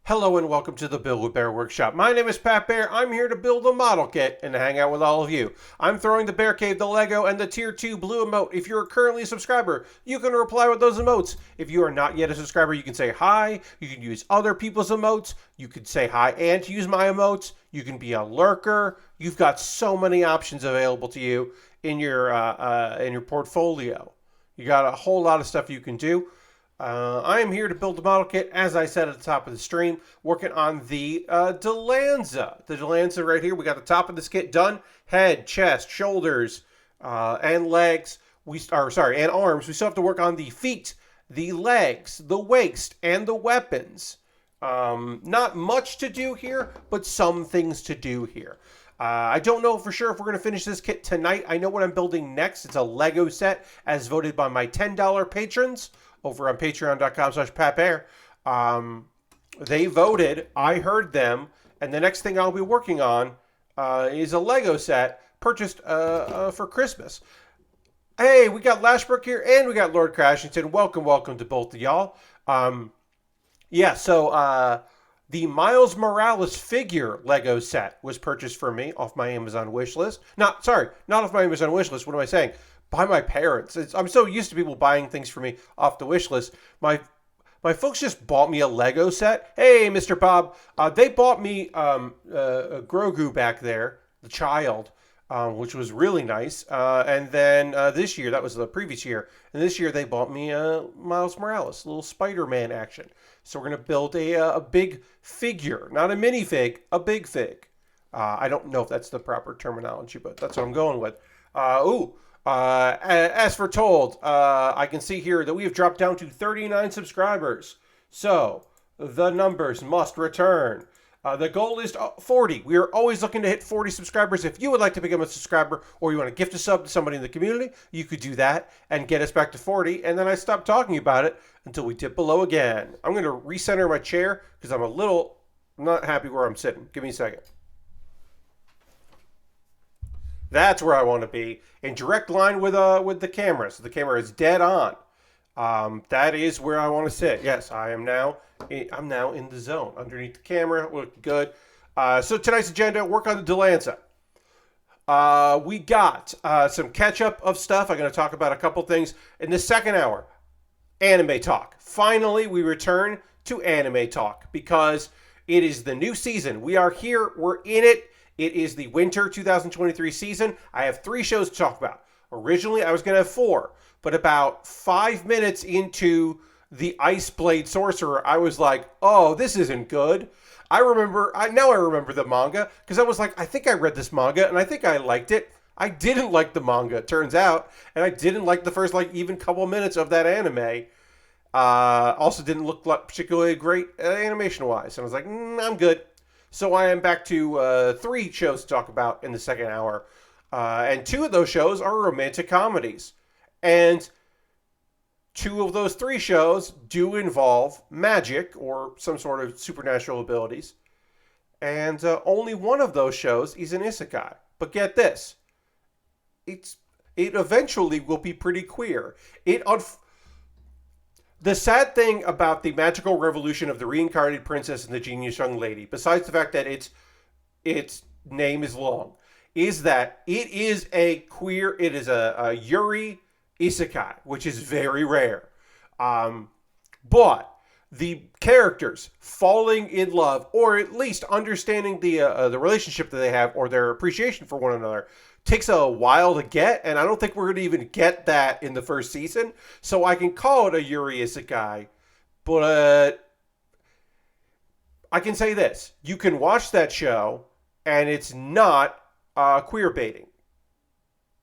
Hello and welcome to the Build with Baer Workshop. My name is Pat Baer. I'm here to build a model kit and to hang out with all of you. I'm throwing the Bear Cave, the Lego, and the Tier 2 blue emote. If you're currently a subscriber, you can reply with those emotes. If you are not yet a subscriber, you can say hi. You can use other people's emotes. You can say hi and use my emotes. You can be a lurker. You've got so many options available to you in your portfolio. You got a whole lot of stuff you can do. I am here to build the model kit, as I said at the top of the stream, working on the Dlizanza. The Dlizanza right here. We got the top of this kit done. Head, chest, shoulders, and legs. And arms. We still have to work on the feet, the legs, the waist, and the weapons. Not much to do here, but some things to do here. I don't know for sure if we're going to finish this kit tonight. I know what I'm building next. It's a Lego set as voted by my $10 patrons over on patreon.com/PatBaer. They voted, I heard them, and the next thing I'll be working on is a Lego set purchased for Christmas. Hey, we got Lashbrook here, and we got Lord Crashington. Welcome to both of y'all. The Miles Morales figure Lego set was purchased for me off my Amazon wish list. Not off my Amazon wish list. What am I saying? By my parents. I'm so used to people buying things for me off the wish list. My folks just bought me a Lego set. Hey, Mr. Bob. They bought me Grogu back there, the child, which was really nice. And then this year, that was the previous year, and this year they bought me Miles Morales, a little Spider-Man action. So we're going to build a big figure, not a minifig, a big fig. I don't know if that's the proper terminology, but that's what I'm going with. As foretold, I can see here that we have dropped down to 39 subscribers. So the numbers must return. The goal is 40. We are always looking to hit 40 subscribers. If you would like to become a subscriber or you want to gift a sub to somebody in the community, you could do that and get us back to 40. And then I stop talking about it until we dip below again. I'm going to recenter my chair because I'm a little not happy where I'm sitting. Give me a second. That's where I want to be, in direct line with the camera. So the camera is dead on. That is where I want to sit. Yes, I'm now in the zone underneath the camera. Look good. So tonight's agenda: work on the Dlizanza. We got some catch up of stuff. I'm going to talk about a couple things in the second hour. Anime talk. Finally, we return to anime talk because it is the new season. We are here. We're in it. It is the winter 2023 season. I have 3 shows to talk about. Originally, I was going to have 4, but about 5 minutes into the Ice Blade Sorcerer, I was like, oh, this isn't good. I remember the manga, because I was like, I think I read this manga, and I think I liked it. I didn't like the manga, it turns out, and I didn't like the first, even couple minutes of that anime. Also didn't look particularly great animation-wise, and I was like, I'm good. So I am back to 3 shows to talk about in the second hour. And 2 of those shows are romantic comedies. And 2 of those 3 shows do involve magic or some sort of supernatural abilities. And only one of those shows is an isekai. But get this. It eventually will be pretty queer. The sad thing about the magical revolution of the reincarnated princess and the genius young lady, besides the fact that its name is long, is that it is a Yuri isekai, which is very rare. But the characters falling in love, or at least understanding the relationship that they have, or their appreciation for one another, takes a while to get, and I don't think we're going to even get that in the first season. So I can call it a Yuri isekai, but I can say this. You can watch that show, and it's not queer baiting.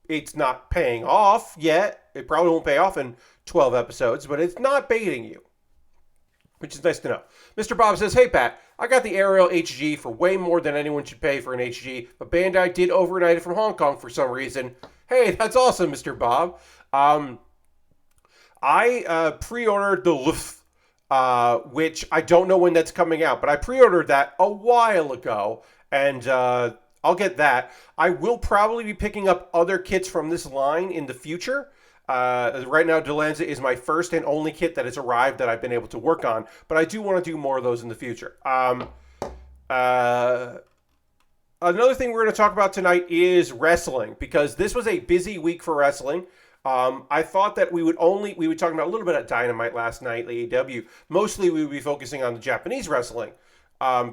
It's not paying off yet. It probably won't pay off in 12 episodes, but it's not baiting you, which is nice to know. Mr. Bob says, hey, Pat, I got the Ariel HG for way more than anyone should pay for an HG, but Bandai did overnight it from Hong Kong for some reason. Hey, that's awesome, Mr. Bob. I pre-ordered the Luf, which I don't know when that's coming out, but I pre-ordered that a while ago, and I'll get that. I will probably be picking up other kits from this line in the future. Right now, Dlizanza is my first and only kit that has arrived that I've been able to work on, but I do want to do more of those in the future. Another thing we're going to talk about tonight is wrestling, because this was a busy week for wrestling. I thought that we would talk about a little bit at Dynamite last night, AEW. Mostly we would be focusing on the Japanese wrestling,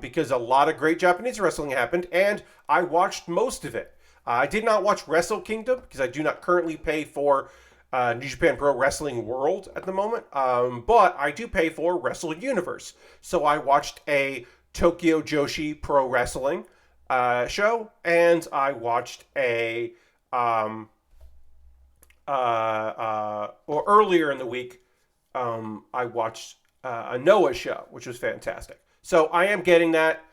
because a lot of great Japanese wrestling happened, and I watched most of it. I did not watch Wrestle Kingdom because I do not currently pay for New Japan Pro Wrestling World at the moment, but I do pay for Wrestle Universe. So I watched a Tokyo Joshi Pro Wrestling show, and I watched or earlier in the week, I watched a Noah show, which was fantastic. So I am getting that.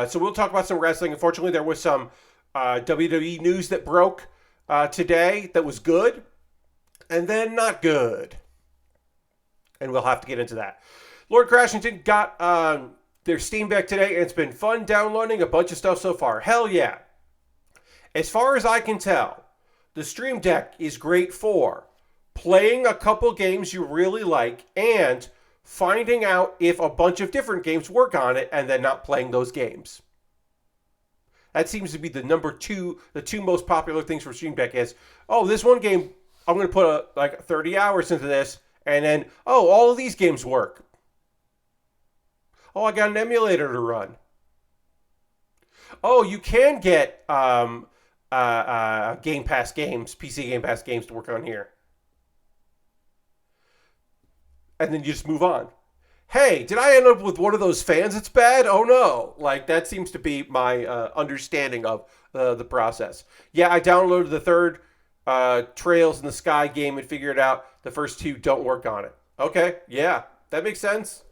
So we'll talk about some wrestling. Unfortunately, there was some WWE news that broke today that was good, and then not good. And we'll have to get into that. Lord Crashington got their Steam Deck today, and it's been fun downloading a bunch of stuff so far. Hell yeah. As far as I can tell, the Stream Deck is great for playing a couple games you really like and finding out if a bunch of different games work on it and then not playing those games. That seems to be the two most popular things for Stream Deck is, oh, this one game, I'm going to put like 30 hours into this, and then, oh, all of these games work. Oh, I got an emulator to run. Oh, you can get Game Pass games, PC Game Pass games to work on here. And then you just move on. Hey, did I end up with one of those fans that's bad? Oh no. Like, that seems to be my understanding of the process. Yeah, I downloaded the third Trails in the Sky game and figured out the first two don't work on it. Okay, yeah, that makes sense.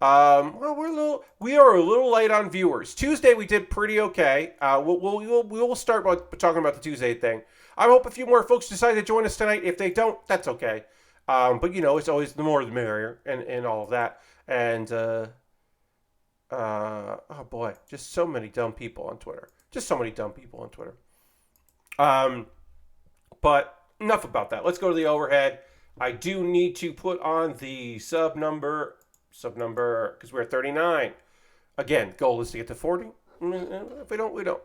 Well, we are a little late on viewers. Tuesday we did pretty okay. We'll start by talking about the Tuesday thing. I hope a few more folks decide to join us tonight. If they don't, that's okay. But you know, it's always the more the merrier, and all of that. And oh boy, just so many dumb people on Twitter. But enough about that. Let's go to the overhead. I do need to put on the sub number, because we're at 39. Again, goal is to get to 40. If we don't, we don't.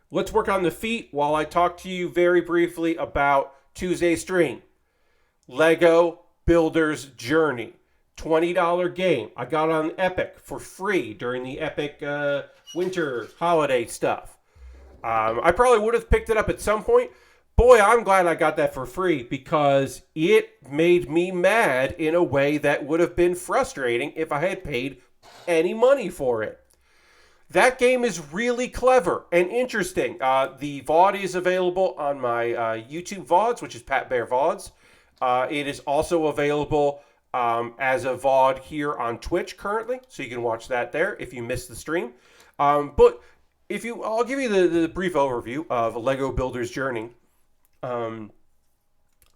Let's work on the feet while I talk to you very briefly about Tuesday's stream. Lego Builder's Journey. $20 game. I got it on Epic for free during the Epic winter holiday stuff. I probably would have picked it up at some point. Boy, I'm glad I got that for free, because it made me mad in a way that would have been frustrating if I had paid any money for it. That game is really clever and interesting. The VOD is available on my YouTube VODs, which is Pat Baer VODs. It is also available as a VOD here on Twitch currently, so you can watch that there if you missed the stream. But I'll give you the brief overview of Lego Builder's Journey.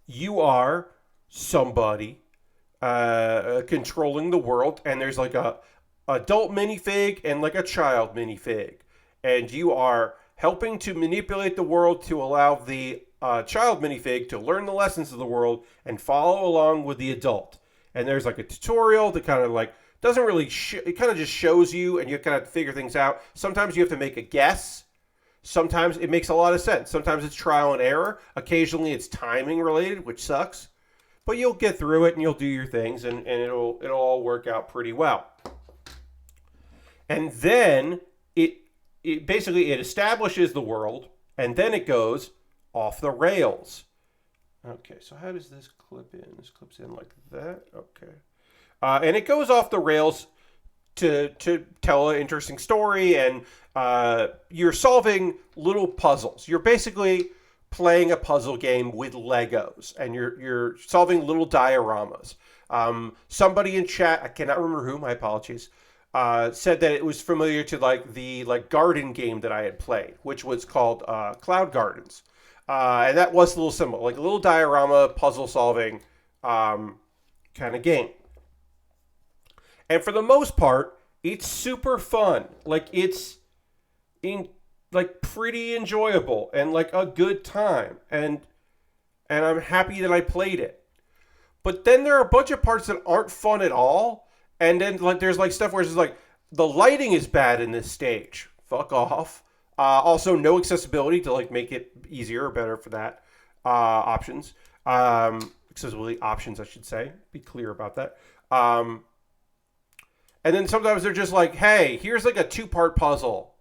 You are somebody controlling the world, and there's like a adult minifig and like a child minifig, and you are helping to manipulate the world to allow the child minifig to learn the lessons of the world and follow along with the adult. And there's like a tutorial that kind of like doesn't really it kind of just shows you, and you kind of figure things out. Sometimes you have to make a guess. Sometimes it makes a lot of sense. Sometimes it's trial and error. Occasionally it's timing related, which sucks. But you'll get through it and you'll do your things, and it'll all work out pretty well. And then it basically establishes the world, and then it goes off the rails. Okay, so how does this clip in? This clips in like that. Okay. And it goes off the rails to tell an interesting story, and you're solving little puzzles. You're basically playing a puzzle game with Legos, and you're solving little dioramas. Somebody in chat, I cannot remember who, my apologies, said that it was familiar to the garden game that I had played, which was called Cloud Gardens. And that was a little similar, like a little diorama puzzle solving kind of game. And for the most part, it's super fun. Like, it's pretty enjoyable and like a good time. And and I'm happy that I played it. But then there are a bunch of parts that aren't fun at all, and then like there's like stuff where it's just like the lighting is bad in this stage. Fuck off. Also, no accessibility to like make it easier or better for that. Options, accessibility options, I should say. Be clear about that. And then sometimes they're just like, hey, here's like a 2-part puzzle.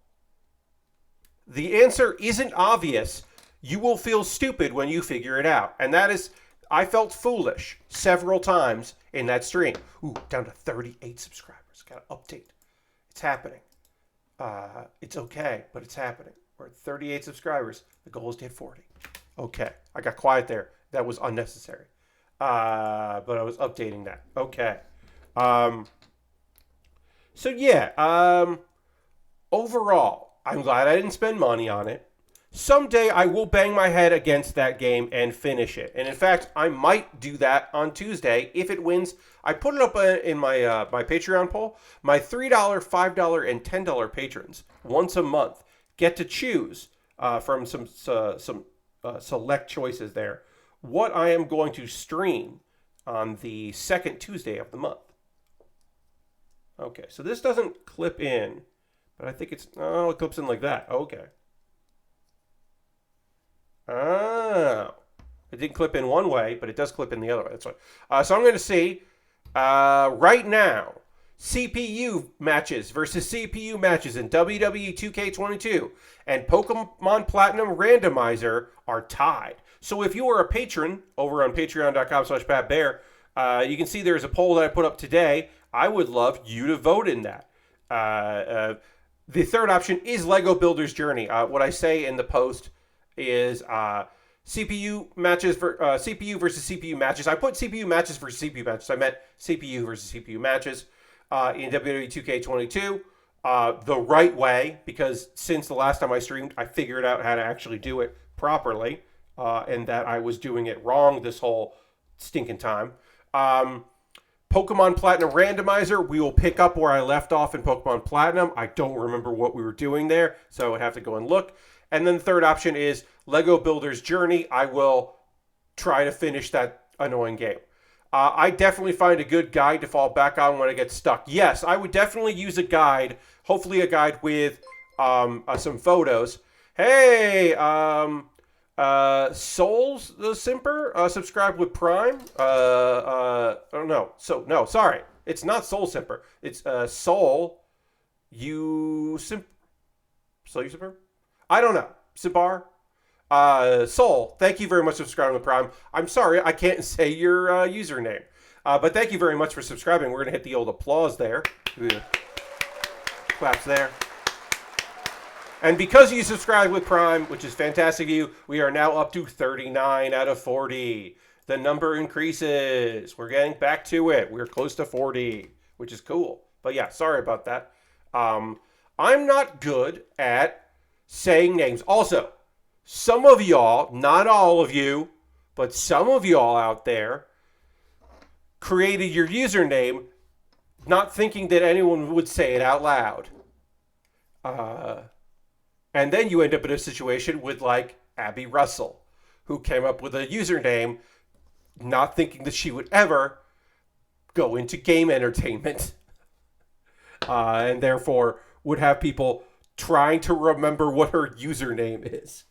The answer isn't obvious. You will feel stupid when you figure it out. And that is, I felt foolish several times in that stream. Ooh, down to 38 subscribers. Got to update. It's happening. It's okay, but it's happening. We're at 38 subscribers. The goal is to hit 40. Okay. I got quiet there. That was unnecessary. But I was updating that. Okay. So yeah, overall, I'm glad I didn't spend money on it. Someday I will bang my head against that game and finish it. And in fact, I might do that on Tuesday if it wins. I put it up in my my Patreon poll. My $3, $5, and $10 patrons once a month get to choose from some select choices there what I am going to stream on the second Tuesday of the month. Okay, so this doesn't clip in, but I think it's, oh, it clips in like that. Okay. Oh. It didn't clip in one way, but it does clip in the other way. That's why. So I'm going to see, right now, CPU matches versus CPU matches in WWE 2K22 and Pokemon Platinum Randomizer are tied. So if you are a patron over on patreon.com/PatBaer, you can see there's a poll that I put up today. I would love you to vote in that. The third option is Lego Builder's Journey. What I say in the post is CPU matches for CPU versus CPU matches. I put CPU matches versus CPU matches. I meant CPU versus CPU matches in WWE 2K22 the right way, because since the last time I streamed, I figured out how to actually do it properly, and that I was doing it wrong this whole stinking time. Pokemon Platinum Randomizer, we will pick up where I left off in Pokemon Platinum. I don't remember what we were doing there, so I would have to go and look. And then the third option is Lego Builder's Journey. I will try to finish that annoying game. I definitely find a good guide to fall back on when I get stuck. Yes, I would definitely use a guide, hopefully a guide with some photos. Hey, Souls the Simper, subscribe with Prime. Oh no, no, sorry, it's not Soul Simper. It's Soul You Simper. I don't know. Sibar. Soul, thank you very much for subscribing with Prime. I'm sorry, I can't say your username. But thank you very much for subscribing. We're going to hit the old applause there. Claps there. And because you subscribe with Prime, which is fantastic of you, we are now up to 39 out of 40. The number increases. We're getting back to it. We're close to 40, which is cool. But yeah, sorry about that. I'm not good at saying names. Also, some of y'all, not all of you, but some of y'all out there created your username not thinking that anyone would say it out loud. And then you end up in a situation with like Abby Russell, who came up with a username not thinking that she would ever go into game entertainment. And therefore would have people trying to remember what her username is.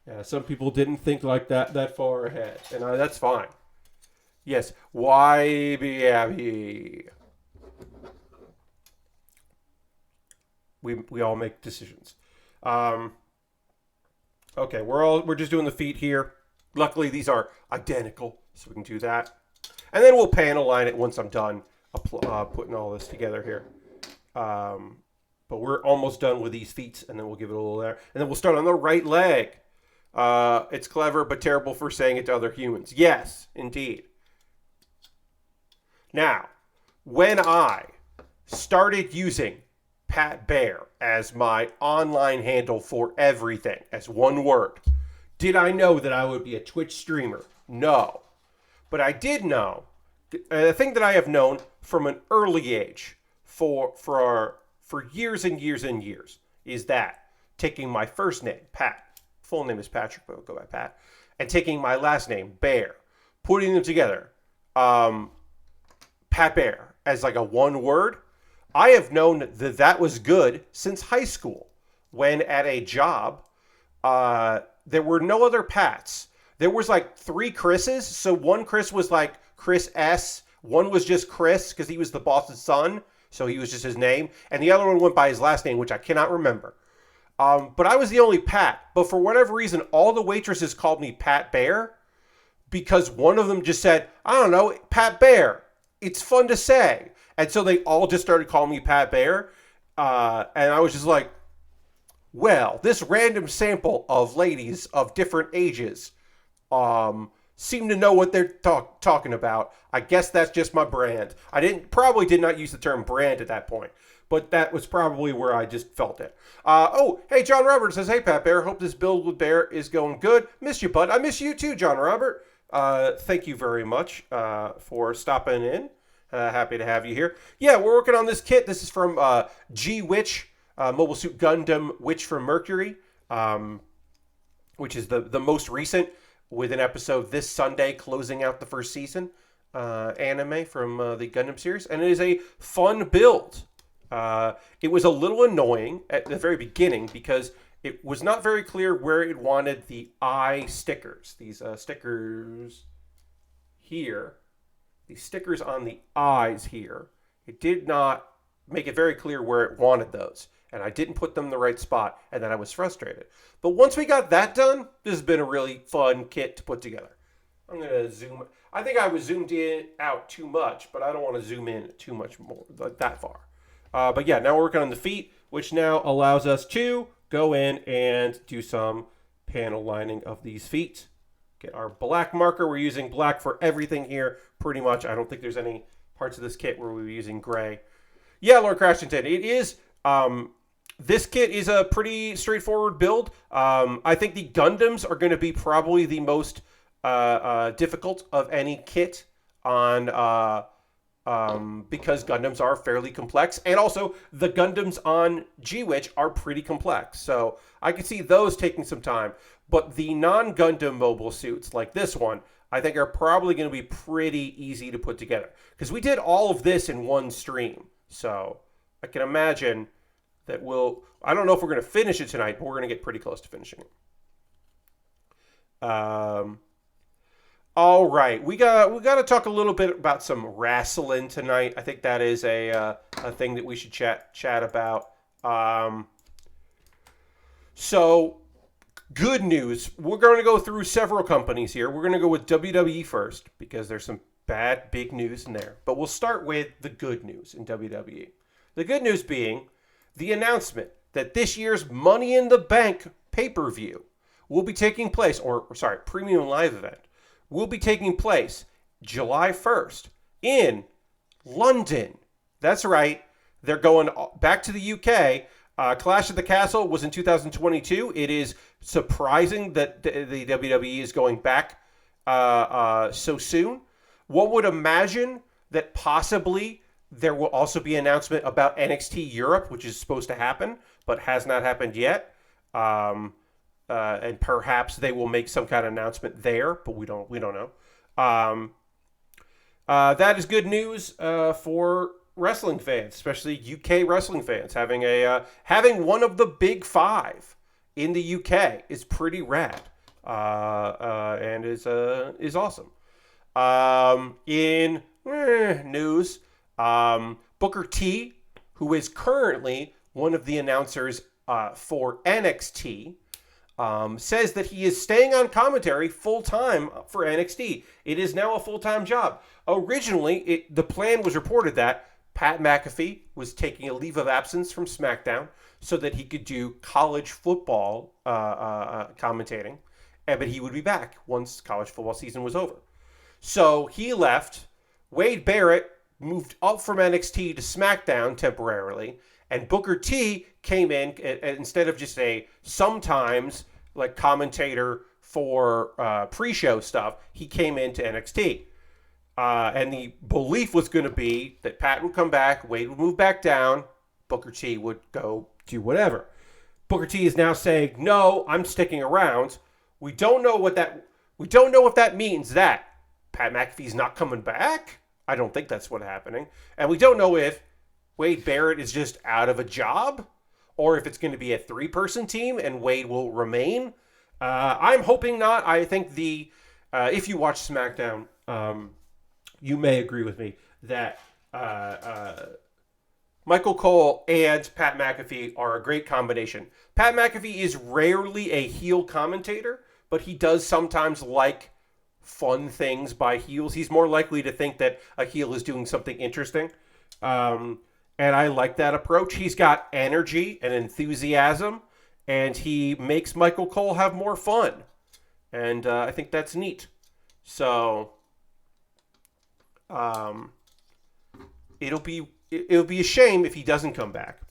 Yeah, some people didn't think like that far ahead, and that's fine. Yes, why be Abby? We all make decisions. Okay, we're just doing the feet here. Luckily, these are identical, so we can do that, and then we'll panel line it once I'm done putting all this together here. But we're almost done with these feet, and then we'll give it a little there, and then we'll start on the right leg. It's clever but terrible for saying it to other humans. Yes, indeed. Now, when I started using Pat Baer as my online handle for everything, as one word, did I know that I would be a Twitch streamer? No. But I did know, the thing that I have known from an early age for years and years and years, is that taking my first name, Pat, full name is Patrick, but I'll go by Pat, and taking my last name, Baer, putting them together, Pat Baer, as like a one word. I have known that that was good since high school, when at a job, there were no other Pats. There was like 3 Chris's. So one Chris was like Chris S. One was just Chris because he was the boss's son. So he was just his name. And the other one went by his last name, which I cannot remember. But I was the only Pat. But for whatever reason, all the waitresses called me Pat Baer because one of them just said, I don't know, Pat Baer. It's fun to say. And so they all just started calling me Pat Baer. And I was just like, well, this random sample of ladies of different ages seem to know what they're talking about. I guess that's just my brand. I probably did not use the term brand at that point, but that was probably where I just felt it. Hey, John Robert says, hey, Pat Baer, hope this build with Baer is going good. Miss you, bud. I miss you too, John Robert. Thank you very much for stopping in. Happy to have you here. Yeah, we're working on this kit. This is from G-Witch, Mobile Suit Gundam Witch from Mercury, which is the most recent, with an episode this Sunday closing out the first season anime from the Gundam series. And it is a fun build. It was a little annoying at the very beginning because it was not very clear where it wanted the eye stickers. These stickers here. These stickers on the eyes here. It did not make it very clear where it wanted those. And I didn't put them in the right spot, and then I was frustrated. But once we got that done, this has been a really fun kit to put together. I'm going to zoom. I think I was zoomed in out too much, but I don't want to zoom in too much more, like that far. But yeah, now we're working on the feet, which now allows us to go in and do some panel lining of these feet. Get our black marker. We're using black for everything here, pretty much. I don't think there's any parts of this kit where we're using gray. Yeah, Lord Crashington, it is. This kit is a pretty straightforward build. I think the Gundams are going to be probably the most difficult of any kit on because Gundams are fairly complex, and also the Gundams on G-Witch are pretty complex. So I could see those taking some time. But the non-Gundam mobile suits like this one, I think are probably going to be pretty easy to put together because we did all of this in one stream. So I can imagine that I don't know if we're going to finish it tonight, but we're going to get pretty close to finishing it. All right, we got to talk a little bit about some wrestling tonight. I think that is a thing that we should chat about. So, good news. We're going to go through several companies here. We're going to go with WWE first because there's some big news in there. But we'll start with the good news in WWE. The good news being the announcement that this year's Money in the Bank pay-per-view will be taking place, premium live event, will be taking place July 1st in London. That's right. They're going back to the UK. Clash at the Castle was in 2022. It is surprising that the WWE is going back so soon. One would imagine that possibly there will also be an announcement about NXT Europe, which is supposed to happen, but has not happened yet. And perhaps they will make some kind of announcement there, but we don't know. That is good news for wrestling fans, especially UK wrestling fans. Having one of the big 5 in the UK is pretty rad, and is awesome. In news. Booker T, who is currently one of the announcers for NXT, says that he is staying on commentary full-time for NXT. It is now a full-time job. Originally, the plan was reported that Pat McAfee was taking a leave of absence from SmackDown so that he could do college football commentating, but he would be back once college football season was over. So he left. Wade Barrett moved up from NXT to SmackDown temporarily, and Booker T came in instead of just a sometimes like commentator for pre-show stuff. He came into NXT, and the belief was going to be that Pat would come back, Wade would move back down, Booker T would go do whatever. Booker T is now saying, "No, I'm sticking around." We don't know what that We don't know if that means that Pat McAfee's not coming back. I don't think that's what's happening. And we don't know if Wade Barrett is just out of a job or if it's going to be a 3-person team and Wade will remain. I'm hoping not. I think if you watch SmackDown, you may agree with me that Michael Cole and Pat McAfee are a great combination. Pat McAfee is rarely a heel commentator, but he does sometimes like fun things by heels. He's more likely to think that a heel is doing something interesting. And I like that approach. He's got energy and enthusiasm, and he makes Michael Cole have more fun. And I think that's neat. So it'll be a shame if he doesn't come back.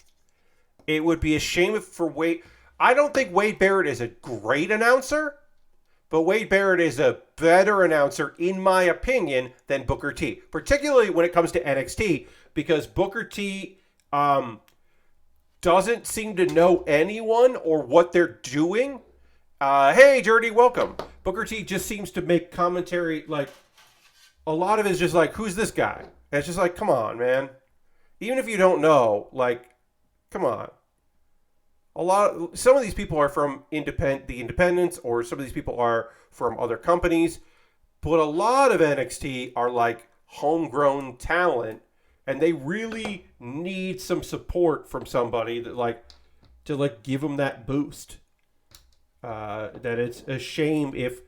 It would be a shame for Wade. I don't think Wade Barrett is a great announcer, but Wade Barrett is a better announcer, in my opinion, than Booker T, particularly when it comes to NXT, because Booker T doesn't seem to know anyone or what they're doing. Hey, Dirty, welcome. Booker T just seems to make commentary like a lot of it is just like, who's this guy? And it's just like, come on, man. Even if you don't know, like, come on. Some of these people are from the independents, or some of these people are from other companies, but a lot of NXT are like homegrown talent, and they really need some support from somebody that to give them that boost. That it's a shame if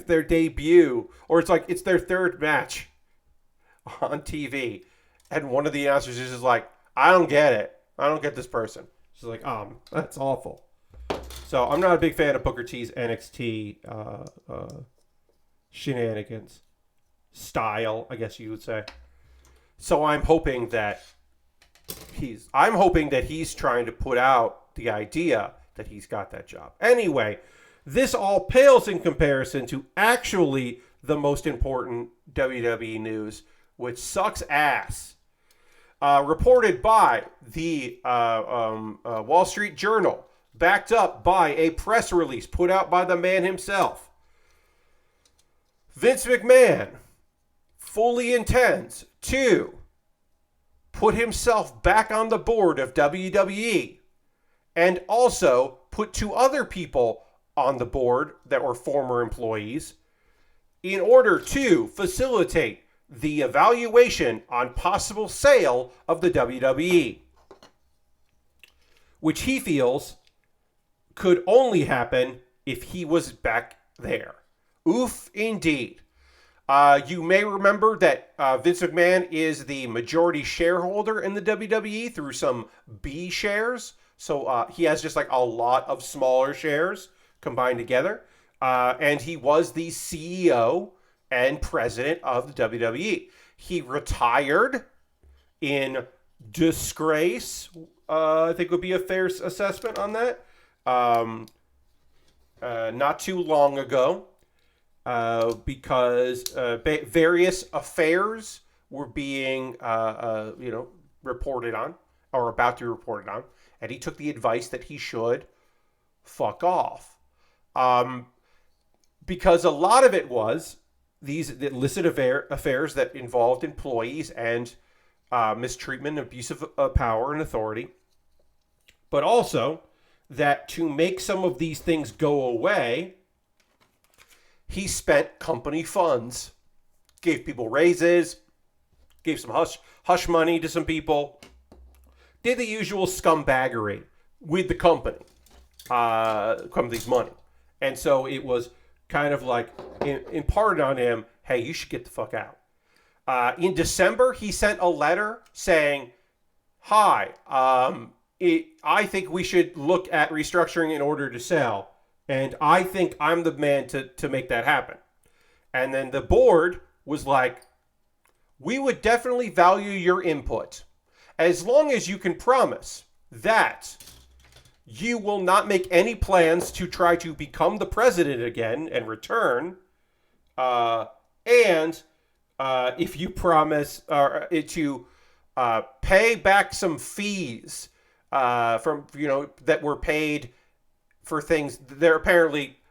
their debut, or it's their third match on TV, and one of the announcers is just like, I don't get it. I don't get this person. She's like, that's awful. So I'm not a big fan of Booker T's NXT shenanigans style, I guess you would say. So I'm hoping that he's trying to put out the idea that he's got that job. Anyway, this all pales in comparison to actually the most important WWE news, which sucks ass. Reported by the Wall Street Journal, backed up by a press release put out by the man himself. Vince McMahon fully intends to put himself back on the board of WWE and also put 2 other people on the board that were former employees in order to facilitate the evaluation on possible sale of the WWE, which he feels could only happen if he was back there. Oof, indeed. You may remember that Vince McMahon is the majority shareholder in the WWE through some B shares. So he has just a lot of smaller shares combined together. And he was the CEO and president of the WWE. He retired in disgrace, I think would be a fair assessment on that, not too long ago, because various affairs were being reported on, or about to be reported on, and he took the advice that he should fuck off. Because a lot of it was these illicit affairs that involved employees and mistreatment, abuse of power and authority. But also that to make some of these things go away, he spent company funds, gave people raises, gave some hush money to some people, did the usual scumbaggery with the company's money. And so it was kind of like imparted on him, hey, you should get the fuck out. In December, he sent a letter saying, hi, I think we should look at restructuring in order to sell. And I think I'm the man to make that happen. And then the board was like, we would definitely value your input, as long as you can promise that you will not make any plans to try to become the president again and return. And if you promise to pay back some fees from that were paid for things,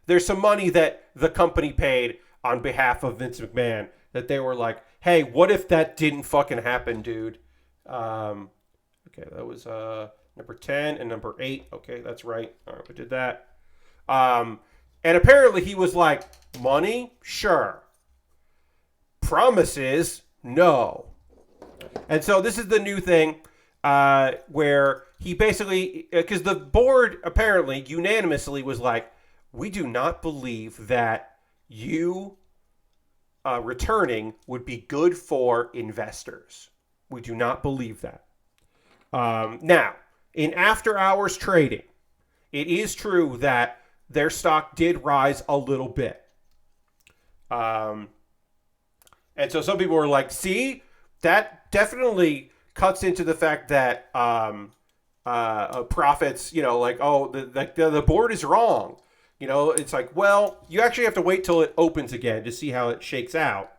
There's some money that the company paid on behalf of Vince McMahon that they were like, hey, what if that didn't fucking happen, dude? Okay, that was number 10 and number 8. Okay, that's right. All right, we did that. And apparently he was like, money? Sure. Promises? No. And so this is the new thing where he basically, because the board apparently unanimously was like, we do not believe that you returning would be good for investors. We do not believe that. Now, in after hours trading, it is true that their stock did rise a little bit. And so some people were like, see, that definitely cuts into the fact that profits, like, oh, the board is wrong. It's like, well, you actually have to wait till it opens again to see how it shakes out.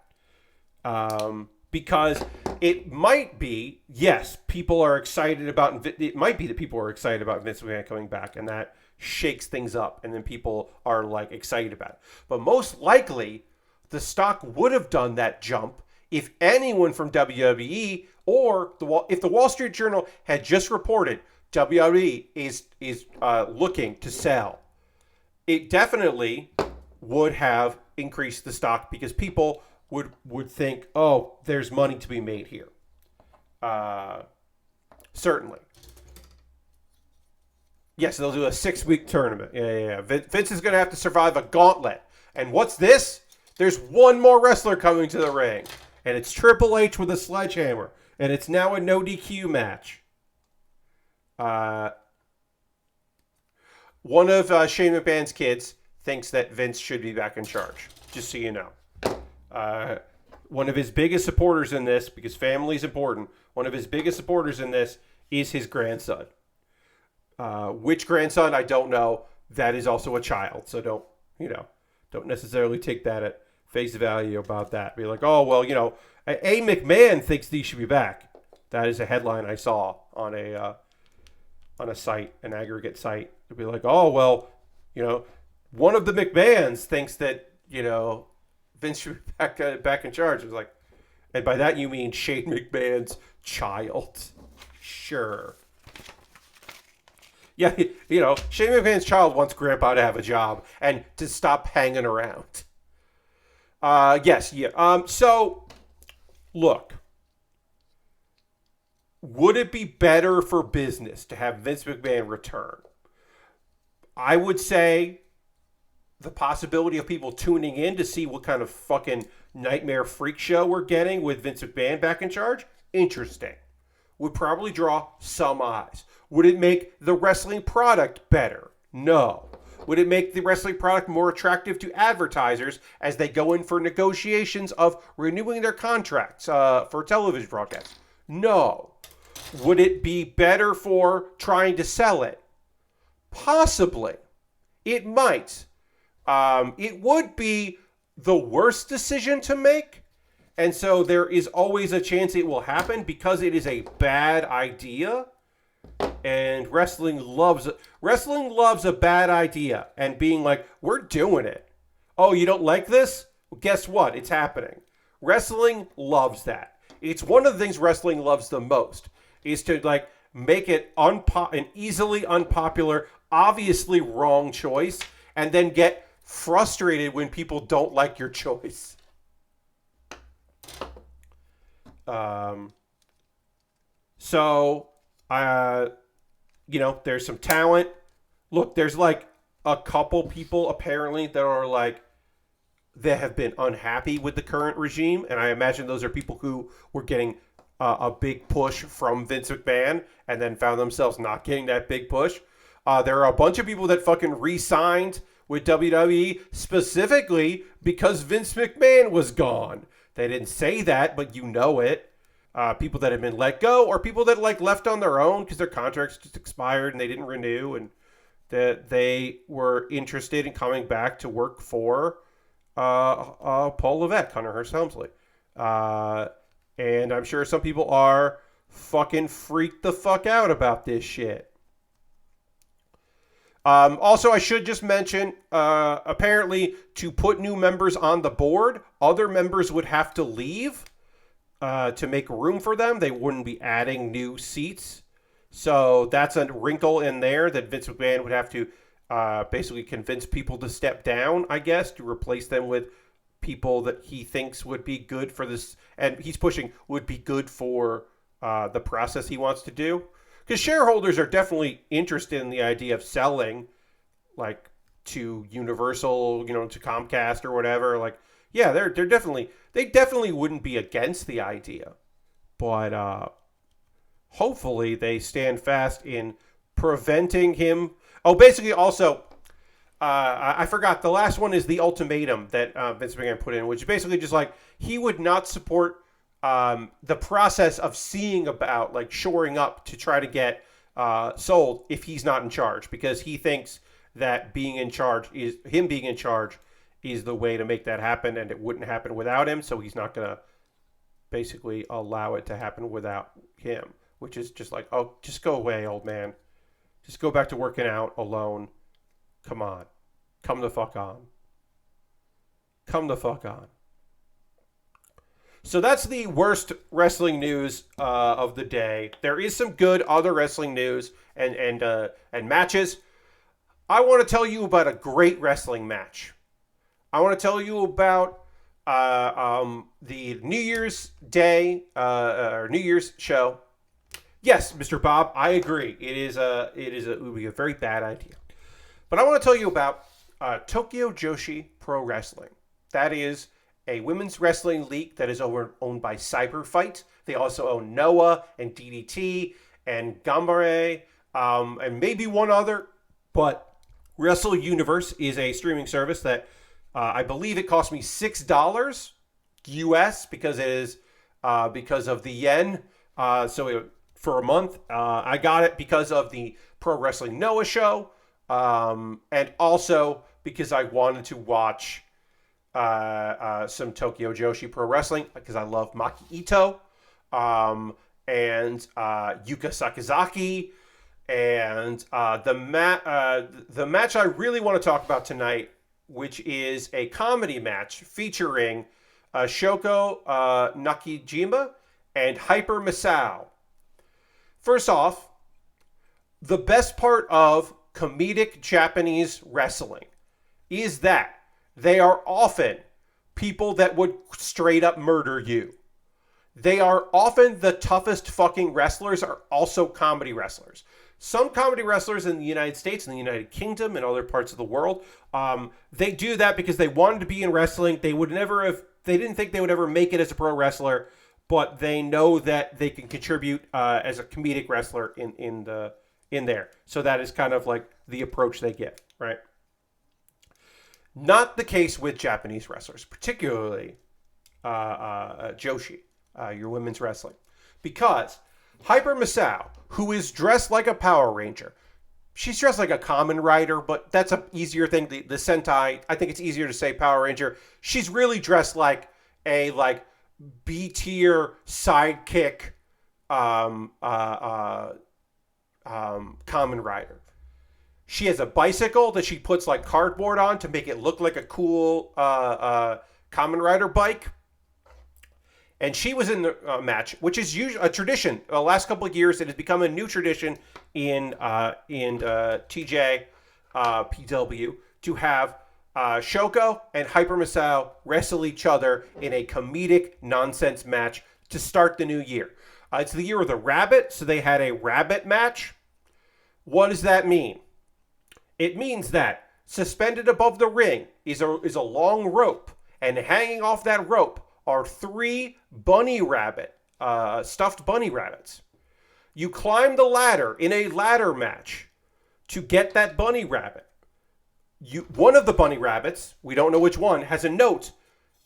Because it might be, yes, people are excited about, it might be that people are excited about Vince McMahon coming back, and that shakes things up, and then people are like excited about it. But most likely, the stock would have done that jump if anyone from WWE or if the Wall Street Journal had just reported WWE is looking to sell. It definitely would have increased the stock because people would think, oh, there's money to be made here. Certainly. Yes, they'll do a 6-week tournament. Yeah. Vince is going to have to survive a gauntlet. And what's this? There's one more wrestler coming to the ring. And it's Triple H with a sledgehammer. And it's now a no DQ match. One of Shane McMahon's kids thinks that Vince should be back in charge. Just so you know. One of his biggest supporters in this, because family's important, one of his biggest supporters in this is his grandson. Which grandson, I don't know. That is also a child. So don't necessarily take that at face value about that. Be like, oh, well, A. McMahon thinks these should be back. That is a headline I saw on a site, an aggregate site. To be like, oh, well, one of the McMahons thinks that, Vince should be back in charge. It was like, and by that you mean Shane McMahon's child. Sure. Yeah, Shane McMahon's child wants Grandpa to have a job and to stop hanging around. Yes, yeah. So, look. Would it be better for business to have Vince McMahon return? I would say the possibility of people tuning in to see what kind of fucking nightmare freak show we're getting with Vince McMahon back in charge, interesting. Would probably draw some eyes. Would it make the wrestling product better? No. Would it make the wrestling product more attractive to advertisers as they go in for negotiations of renewing their contracts for television broadcasts? No. Would it be better for trying to sell it? Possibly. It might. It would be the worst decision to make. And so there is always a chance it will happen because it is a bad idea. And wrestling loves a bad idea and being like, we're doing it. Oh, you don't like this? Well, guess what? It's happening. Wrestling loves that. It's one of the things wrestling loves the most is to like make it an easily unpopular, obviously wrong choice and then get frustrated when people don't like your choice. There's some talent. Look, there's like a couple people apparently that are like, that have been unhappy with the current regime. And I imagine those are people who were getting a big push from Vince McMahon and then found themselves not getting that big push. There are a bunch of people that fucking re-signed with WWE specifically because Vince McMahon was gone. They didn't say that, but you know it. People that have been let go or people that like left on their own because their contracts just expired and they didn't renew and that they were interested in coming back to work for Paul Levesque, Hunter Hearst Helmsley. And I'm sure some people are fucking freaked the fuck out about this shit. Also, I should just mention, apparently, to put new members on the board, other members would have to leave to make room for them. They wouldn't be adding new seats. So that's a wrinkle in there that Vince McMahon would have to basically convince people to step down, I guess, to replace them with people that he thinks would be good for this, and he's pushing would be good for the process he wants to do. Because shareholders are definitely interested in the idea of selling, like, to Universal, to Comcast or whatever. Like, yeah, they definitely wouldn't be against the idea, but hopefully they stand fast in preventing him. Oh, basically, also, I forgot, the last one is the ultimatum that Vince McMahon put in, which is basically just like he would not support the process of seeing about, like, shoring up to try to get sold if he's not in charge, because he thinks that being in charge is the way to make that happen, and it wouldn't happen without him. So he's not going to basically allow it to happen without him, which is just like, oh, just go away, old man. Just go back to working out alone. Come on. Come the fuck on. Come the fuck on. So that's the worst wrestling news of the day. There is some good other wrestling news and matches. I want to tell you about a great wrestling match. I want to tell you about the New Year's Day or New Year's show. Yes, Mr. Bob, I agree. It would be a very bad idea. But I want to tell you about Tokyo Joshi Pro Wrestling. That is a women's wrestling league that is owned by Cyber Fight. They also own Noah and DDT and Gambare and maybe one other. But Wrestle Universe is a streaming service that I believe it cost me $6 US because it is because of the yen. For a month, I got it because of the Pro Wrestling Noah show, and also because I wanted to watch some Tokyo Joshi Pro Wrestling because I love Maki Ito and Yuka Sakazaki, and the match I really want to talk about tonight, which is a comedy match featuring Shoko Nakajima and Hyper Misao. First off, the best part of comedic Japanese wrestling is that they are often people that would straight up murder you. They are often the toughest fucking wrestlers are also comedy wrestlers. Some comedy wrestlers in the United States and the United Kingdom and other parts of the world, they do that because they wanted to be in wrestling. They didn't think they would ever make it as a pro wrestler, but they know that they can contribute as a comedic wrestler in there. So that is kind of like the approach they get, right? Not the case with Japanese wrestlers, particularly Joshi, your women's wrestling. Because Hyper Misao, who is dressed like a Power Ranger, she's dressed like a Kamen Rider, but that's an easier thing. The Sentai, I think it's easier to say Power Ranger. She's really dressed like a B-tier sidekick Kamen Rider. She has a bicycle that she puts like cardboard on to make it look like a cool Kamen Rider bike. And she was in the match, which is usually a tradition. The last couple of years, it has become a new tradition in TJ PW to have Shoko and Hyper Misao wrestle each other in a comedic nonsense match to start the new year. It's the year of the rabbit, so they had a rabbit match. What does that mean? It means that suspended above the ring is a long rope, and hanging off that rope are 3 bunny rabbit, stuffed bunny rabbits. You climb the ladder in a ladder match to get that bunny rabbit. One of the bunny rabbits, we don't know which one, has a note,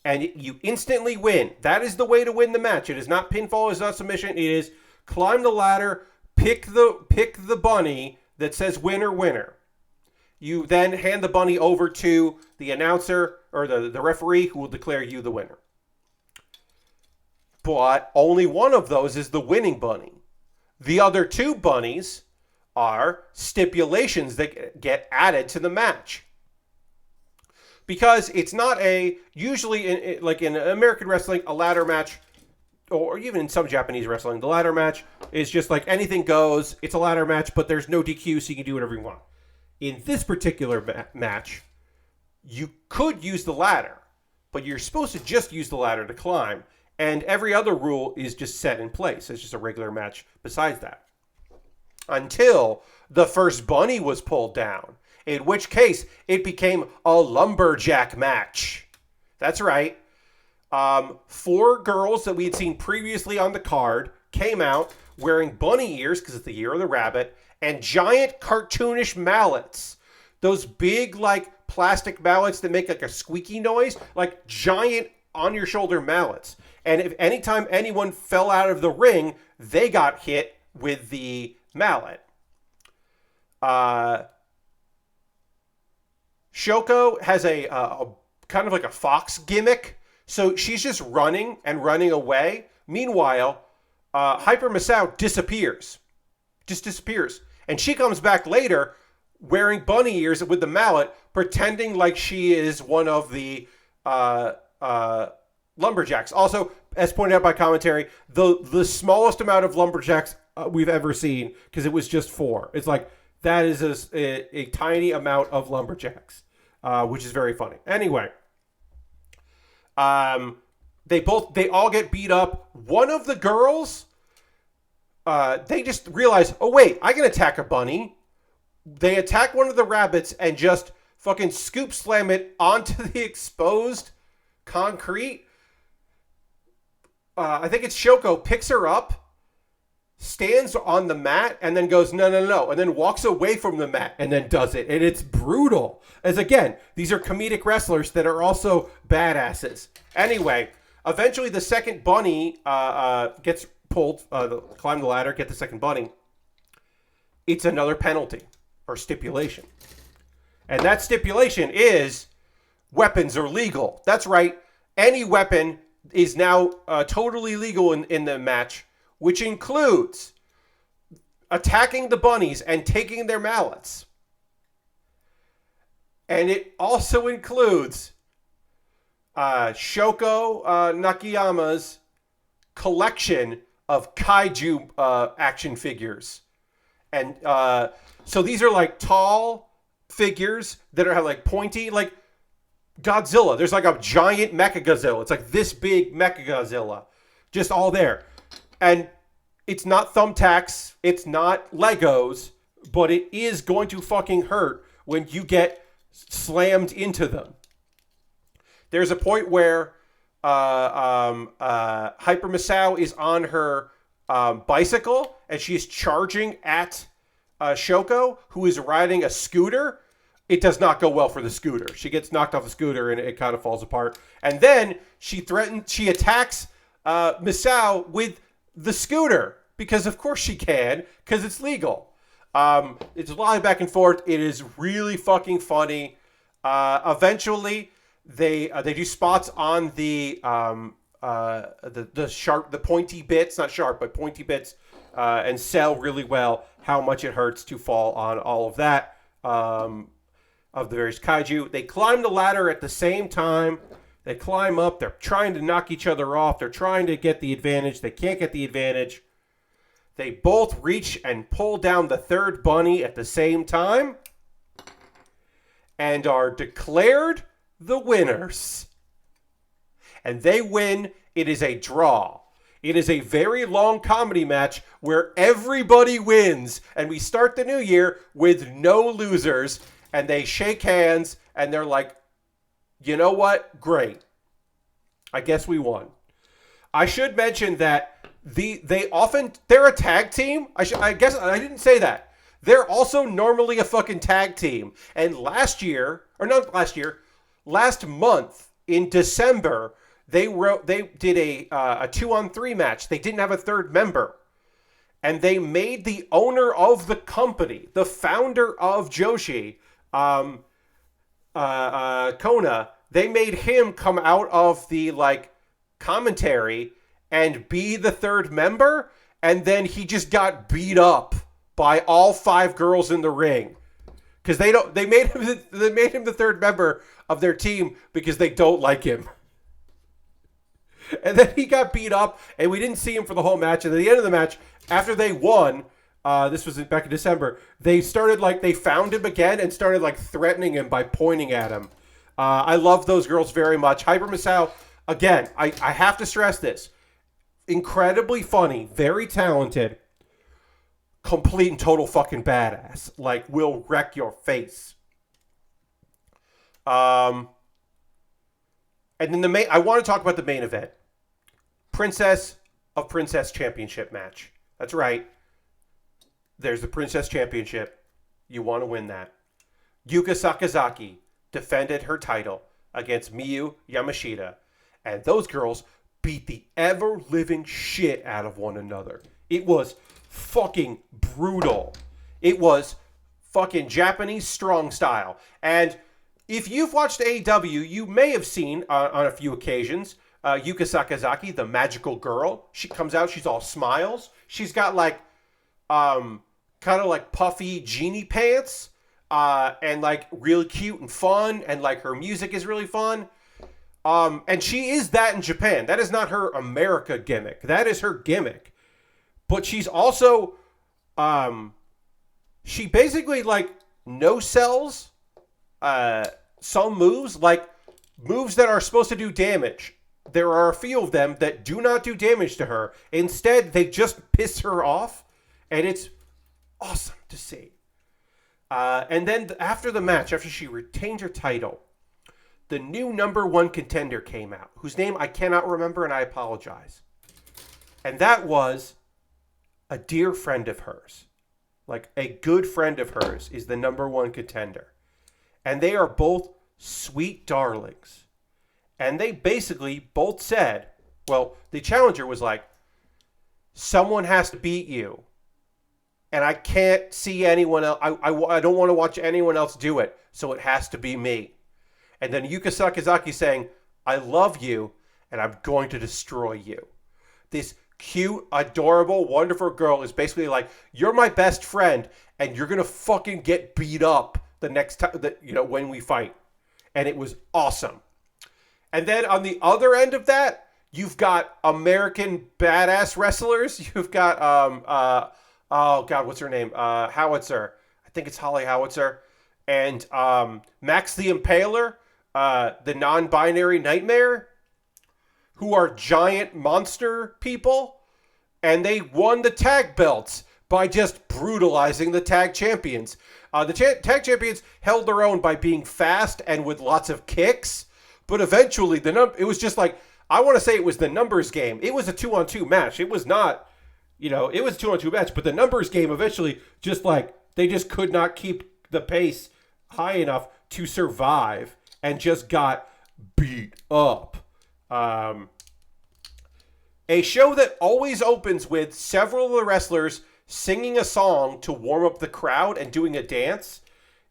and you instantly win. That is the way to win the match. It is not pinfall, it is not submission. It is climb the ladder, pick the bunny that says winner, winner. You then hand the bunny over to the announcer or the referee who will declare you the winner. But only one of those is the winning bunny. The other 2 bunnies are stipulations that get added to the match. Because it's not usually like in American wrestling, a ladder match, or even in some Japanese wrestling, the ladder match is just like anything goes. It's a ladder match, but there's no DQ, so you can do whatever you want. In this particular match, you could use the ladder, but you're supposed to just use the ladder to climb. And every other rule is just set in place. It's just a regular match besides that. Until the first bunny was pulled down, in which case it became a lumberjack match. That's right. 4 girls that we had seen previously on the card came out wearing bunny ears, because it's the year of the rabbit, and giant cartoonish mallets. Those big, like, plastic mallets that make like a squeaky noise, like giant on-your-shoulder mallets. And if anytime anyone fell out of the ring, they got hit with the mallet. Shoko has a kind of like a fox gimmick. So she's just running and running away. Meanwhile, Hyper Misao disappears. Just disappears. And she comes back later wearing bunny ears with the mallet, pretending like she is one of the lumberjacks. Also, as pointed out by commentary, the smallest amount of lumberjacks we've ever seen, because it was just 4. It's like, that is a tiny amount of lumberjacks, which is very funny. Anyway, they all get beat up. One of the girls, they just realize, oh wait, I can attack a bunny. They attack one of the rabbits and just fucking scoop slam it onto the exposed concrete. I think it's Shoko, picks her up, stands on the mat, and then goes, no, and then walks away from the mat and then does it. And it's brutal. As again, these are comedic wrestlers that are also badasses. Anyway, eventually the second bunny gets pulled, climb the ladder, get the second bunny. It's another penalty or stipulation. And that stipulation is weapons are legal. That's right. Any weapon is now totally legal in the match, which includes attacking the bunnies and taking their mallets. And it also includes Shoko Nakayama's collection of kaiju action figures. And so these are like tall figures that are like pointy, like Godzilla. There's like a giant Mechagodzilla. It's like this big Mechagodzilla. Just all there. And it's not thumbtacks. It's not Legos. But it is going to fucking hurt when you get slammed into them. There's a point where Hyper Misao is on her bicycle and she's charging at Shoko, who is riding a scooter. It does not go well for the scooter. She gets knocked off the scooter and it kind of falls apart. And then she attacks Misao with the scooter, because of course she can, because it's legal. It's a lot of back and forth. It is really fucking funny. Eventually, they do spots on the sharp, the pointy bits, not sharp, but pointy bits, and sell really well how much it hurts to fall on all of that, of the various kaiju. They climb the ladder at the same time. They climb up. They're trying to knock each other off. They're trying to get the advantage. They can't get the advantage. They both reach and pull down the third bunny at the same time and are declared the winners. And they win. It is a draw. It is a very long comedy match where everybody wins. And we start the new year with no losers. And they shake hands and they're like, you know what? Great. I guess we won. I should mention that they're a tag team. I guess I didn't say that. They're also normally a fucking tag team. And last month in December, they did a 2-on-3 match. They didn't have a third member. And they made the owner of the company, the founder of Joshi, Kona, they made him come out of the commentary and be the third member, and then he just got beat up by all 5 girls in the ring. Because they made him the third member of their team because they don't like him. And then he got beat up, and we didn't see him for the whole match. And at the end of the match, after they won, this was back in December, they found him again and started threatening him by pointing at him. I love those girls very much. Hyper Misao, again, I have to stress this. Incredibly funny, very talented, complete and total fucking badass. Will wreck your face. And then I want to talk about the main event. Princess of Princess Championship match. That's right. There's the Princess Championship. You want to win that. Yuka Sakazaki defended her title against Miyu Yamashita. And those girls beat the ever-living shit out of one another. It was fucking brutal. It was fucking Japanese strong style. And if you've watched AEW, you may have seen on a few occasions Yuka Sakazaki, the magical girl. She comes out, she's all smiles. She's got kind of puffy genie pants and really cute and fun. And her music is really fun. And she is that in Japan. That is not her America gimmick. That is her gimmick. But she's also, she basically no sells some moves, moves that are supposed to do damage. There are a few of them that do not do damage to her. Instead, they just piss her off, and it's awesome to see. And then after the match, after she retained her title, the new number 1 contender came out, whose name I cannot remember, and I apologize. And that was a dear friend of hers. A good friend of hers is the number 1 contender. And they are both sweet darlings. And they basically both said, well, the challenger was someone has to beat you. And I can't see anyone else. I don't want to watch anyone else do it. So it has to be me. And then Yuka Sakazaki saying, I love you, and I'm going to destroy you. This cute, adorable, wonderful girl is basically you're my best friend, and you're going to fucking get beat up the next time, when we fight. And it was awesome. And then on the other end of that, you've got American badass wrestlers. You've got, oh God, what's her name? Howitzer. I think it's Holly Howitzer. And Max the Impaler, the non-binary nightmare, who are giant monster people. And they won the tag belts by just brutalizing the tag champions. The tag champions held their own by being fast and with lots of kicks. But eventually, it was just I want to say it was the numbers game. It was a 2-on-2 match. It was not, it was a 2-on-2 match. But the numbers game eventually just they just could not keep the pace high enough to survive and just got beat up. A show that always opens with several of the wrestlers singing a song to warm up the crowd and doing a dance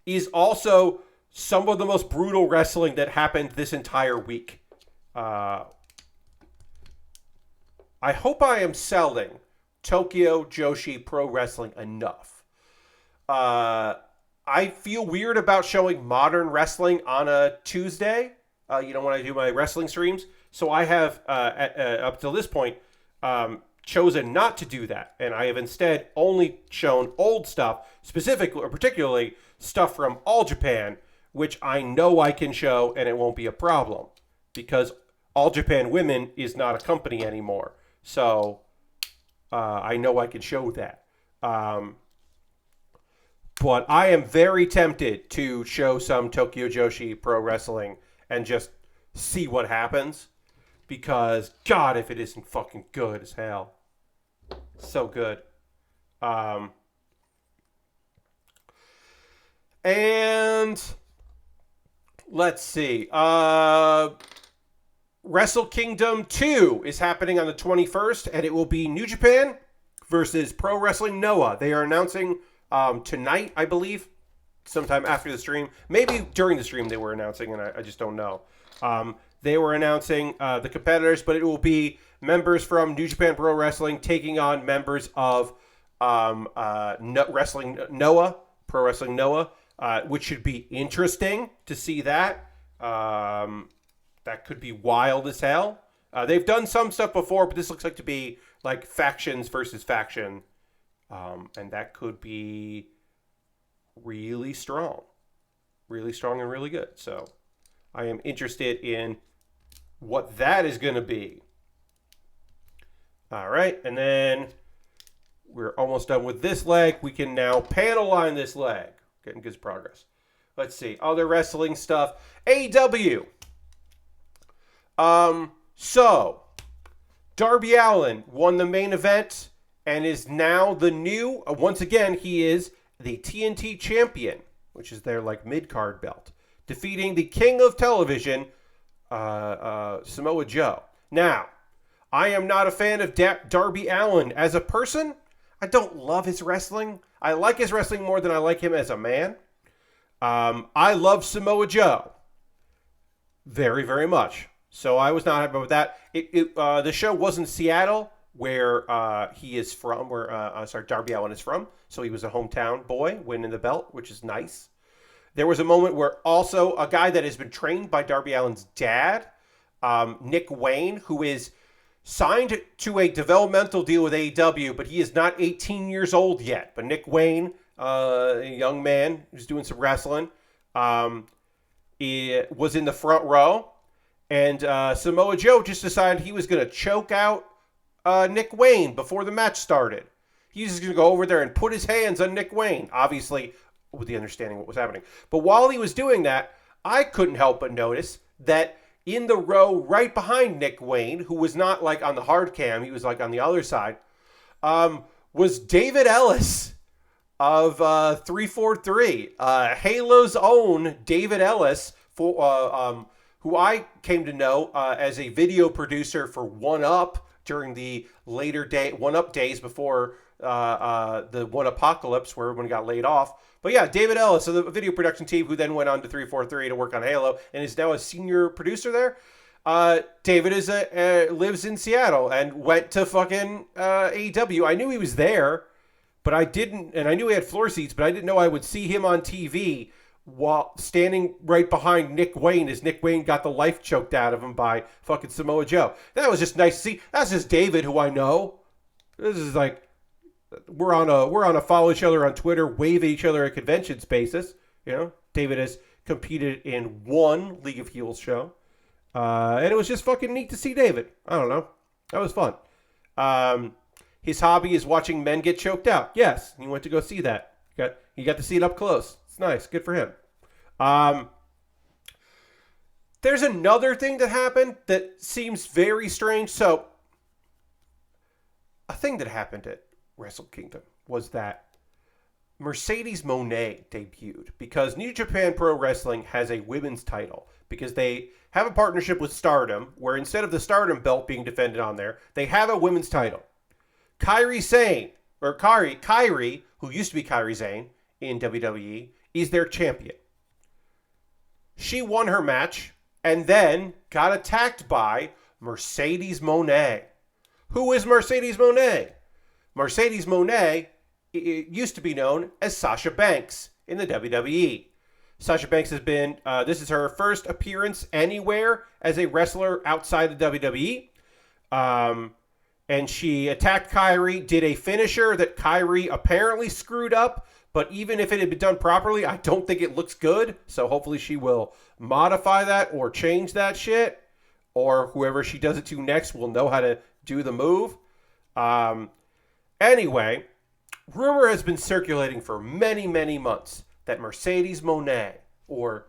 is also some of the most brutal wrestling that happened this entire week. I hope I am selling Tokyo Joshi Pro Wrestling enough. I feel weird about showing modern wrestling on a Tuesday, when I do my wrestling streams. So I have, up till this point, chosen not to do that. And I have instead only shown old stuff, specifically or particularly stuff from All Japan, which I know I can show and it won't be a problem because All Japan Women is not a company anymore. So I know I can show that. But I am very tempted to show some Tokyo Joshi Pro Wrestling and just see what happens. Because, God, if it isn't fucking good as hell. So good. And let's see. Wrestle Kingdom 2 is happening on the 21st, and it will be New Japan versus Pro Wrestling Noah. They are announcing tonight, I believe, sometime after the stream. Maybe during the stream they were announcing, and I just don't know. They were announcing the competitors, but it will be members from New Japan Pro Wrestling taking on members of Wrestling Noah, Pro Wrestling Noah, which should be interesting to see that. That could be wild as hell. They've done some stuff before, but this looks like to be like factions versus faction. And that could be really strong. Really strong and really good. So I am interested in what that is going to be. All right. And then we're almost done with this leg. We can now panel line this leg. Getting good progress. Let's see. Other wrestling stuff. AEW. So, Darby Allin won the main event and is now the new, once again, he is the TNT champion, which is their like mid-card belt, defeating the king of television, Samoa Joe. Now, I am not a fan of Darby Allin as a person. I don't love his wrestling. I like his wrestling more than I like him as a man. I love Samoa Joe very, very much. So I was not happy with that. The show was in Seattle, where he is from, where Darby Allin is from. So he was a hometown boy winning the belt, which is nice. There was a moment where also a guy that has been trained by Darby Allin's dad, Nick Wayne, who is signed to a developmental deal with AEW, but he is not 18 years old yet. But Nick Wayne, a young man who's doing some wrestling, he was in the front row. And Samoa Joe just decided he was going to choke out Nick Wayne before the match started. He was just going to go over there and put his hands on Nick Wayne, obviously with the understanding what was happening. But while he was doing that, I couldn't help but notice that in the row right behind Nick Wayne, who was not like on the hard cam, he was like on the other side, was David Ellis of 343. Halo's own David Ellis, who I came to know as a video producer for 1UP during the later day 1UP days before the One Apocalypse, where everyone got laid off. But yeah, David Ellis of the video production team, who then went on to 343 to work on Halo and is now a senior producer there. David is lives in Seattle and went to fucking AEW. I knew he was there, but I didn't, and I knew he had floor seats, but I didn't know I would see him on TV while standing right behind Nick Wayne as Nick Wayne got the life choked out of him by fucking Samoa Joe. That was just nice to see. That's just David, who I know. This is like, we're on a follow each other on Twitter, wave at each other at conventions basis. You know, David has competed in one League of Heels show. And it was just fucking neat to see David. I don't know. That was fun. His hobby is watching men get choked out. Yes, he went to go see that. He got to see it up close. It's nice. Good for him. There's another thing that happened that seems very strange. So, a thing that happened at Wrestle Kingdom was that Mercedes Moné debuted because New Japan Pro Wrestling has a women's title because they have a partnership with Stardom where instead of the Stardom belt being defended on there, they have a women's title. Kairi Sane, who used to be Kairi Sane in WWE, is their champion. She won her match and then got attacked by Mercedes Moné. Who is Mercedes Moné? Mercedes Moné used to be known as Sasha Banks in the WWE. Sasha Banks has been, this is her first appearance anywhere as a wrestler outside the WWE. And she attacked Kairi, did a finisher that Kairi apparently screwed up. But even if it had been done properly, I don't think it looks good. So hopefully she will modify that or change that shit. Or whoever she does it to next will know how to do the move. Anyway, rumor has been circulating for many, many months that Mercedes Moné, or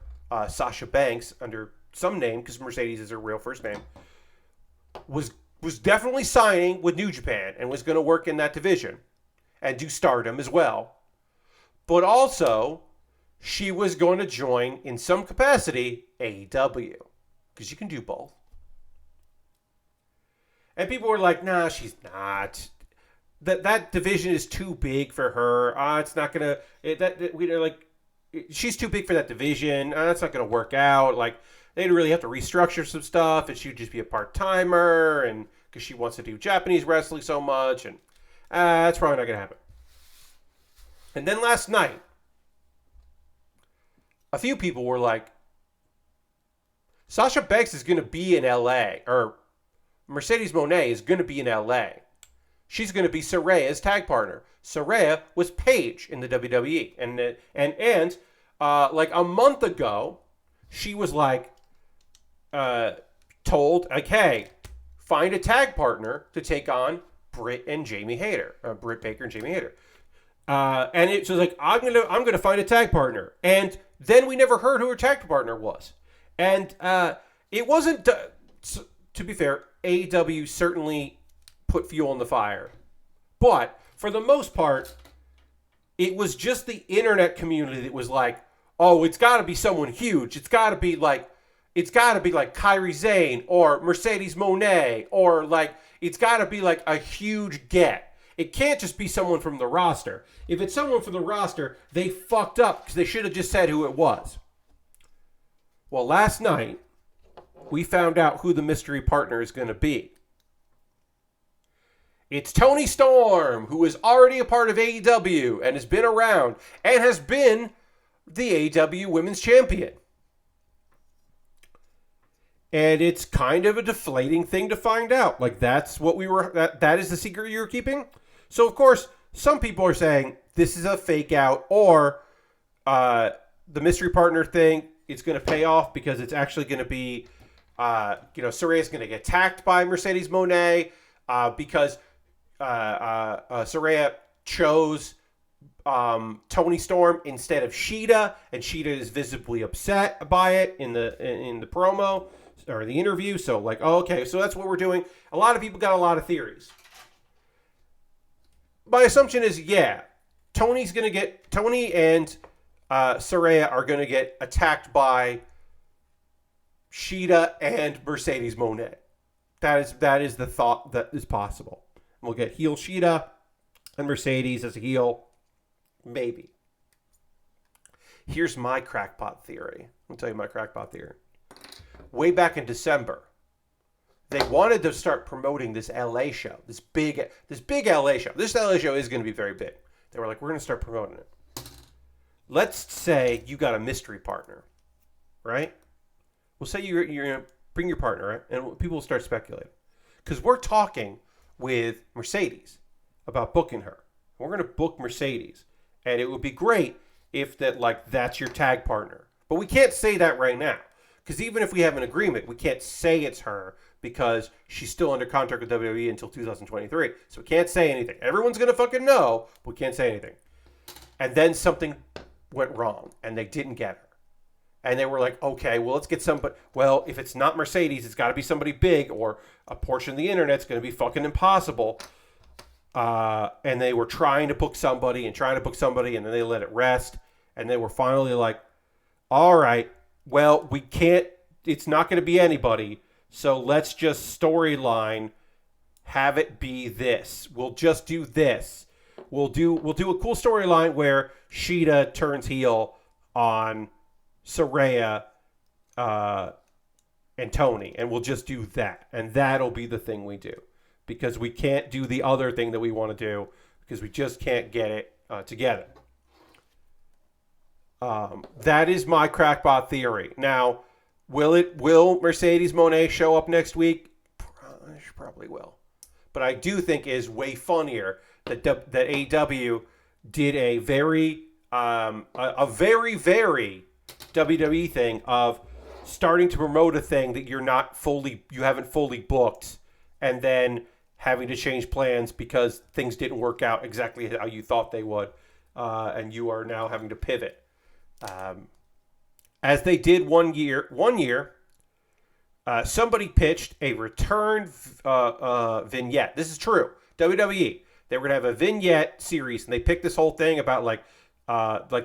Sasha Banks, under some name, because Mercedes is her real first name, was definitely signing with New Japan and was going to work in that division and do Stardom as well. But also, she was going to join, in some capacity, AEW. Because you can do both. And people were like, nah, she's not. That division is too big for her. It's not going to... she's too big for that division. That's not going to work out. Like, they'd really have to restructure some stuff, and she'd just be a part-timer, and because she wants to do Japanese wrestling so much, and that's probably not going to happen. And then last night, a few people were like, Sasha Banks is going to be in LA, or Mercedes Moné is going to be in LA. She's going to be Saraya's tag partner. Saraya was Paige in the WWE. And like a month ago, she was like, told, like, hey, find a tag partner to take on Britt and Jamie Hayter. Britt Baker and Jamie Hayter. And it was like, I'm gonna find a tag partner. And then we never heard who her tag partner was. And it wasn't, to be fair, AEW certainly put fuel on the fire. But for the most part, it was just the internet community that was like, oh, it's got to be someone huge. It's got to be like Kairi Sane or Mercedes Moné, or like, it's got to be like a huge get. It can't just be someone from the roster. If it's someone from the roster, they fucked up because they should have just said who it was. Well, last night, we found out who the mystery partner is going to be. It's Toni Storm, who is already a part of AEW and has been around and has been the AEW Women's Champion. And it's kind of a deflating thing to find out. Like, that's what that is the secret you were keeping? So, of course, some people are saying this is a fake out, or the mystery partner thing, it's going to pay off because it's actually going to be, Saraya's going to get attacked by Mercedes Moné because Saraya chose Toni Storm instead of Shida, and Shida is visibly upset by it in the promo or the interview. So like, oh, okay, so that's what we're doing. A lot of people got a lot of theories. My assumption is, yeah, Tony and Saraya are going to get attacked by Shida and Mercedes Moné. That is the thought that is possible. We'll get heel Shida and Mercedes as a heel. Maybe. Here's my crackpot theory. I'll tell you my crackpot theory. Way back in December, they wanted to start promoting this LA show. This big LA show. This LA show is going to be very big. They were like, we're going to start promoting it. Let's say you got a mystery partner, right? We'll say you're going to bring your partner, right? And people will start speculating. Because we're talking with Mercedes about booking her. We're going to book Mercedes. And it would be great if that's your tag partner. But we can't say that right now. Because even if we have an agreement, we can't say it's her because she's still under contract with WWE until 2023. So we can't say anything. Everyone's going to fucking know, but we can't say anything. And then something went wrong, and they didn't get her. And they were like, okay, well, let's get somebody. Well, if it's not Mercedes, it's got to be somebody big, or a portion of the internet's going to be fucking impossible. And they were trying to book somebody, and then they let it rest. And they were finally like, all right, well, we can't, it's not going to be anybody. So let's just storyline, have it be this. We'll just do this. We'll do a cool storyline where Shida turns heel on Saraya and Tony, and we'll just do that. And that'll be the thing we do. Because we can't do the other thing that we want to do because we just can't get it together. That is my crackpot theory. Now, will Mercedes Moné show up next week? She probably will. But I do think it is way funnier that AEW did a very WWE thing of starting to promote a thing that you haven't fully booked, and then having to change plans because things didn't work out exactly how you thought they would, and you are now having to pivot. As they did one year, somebody pitched a return vignette. This is true. WWE. They were going to have a vignette series, and they picked this whole thing about like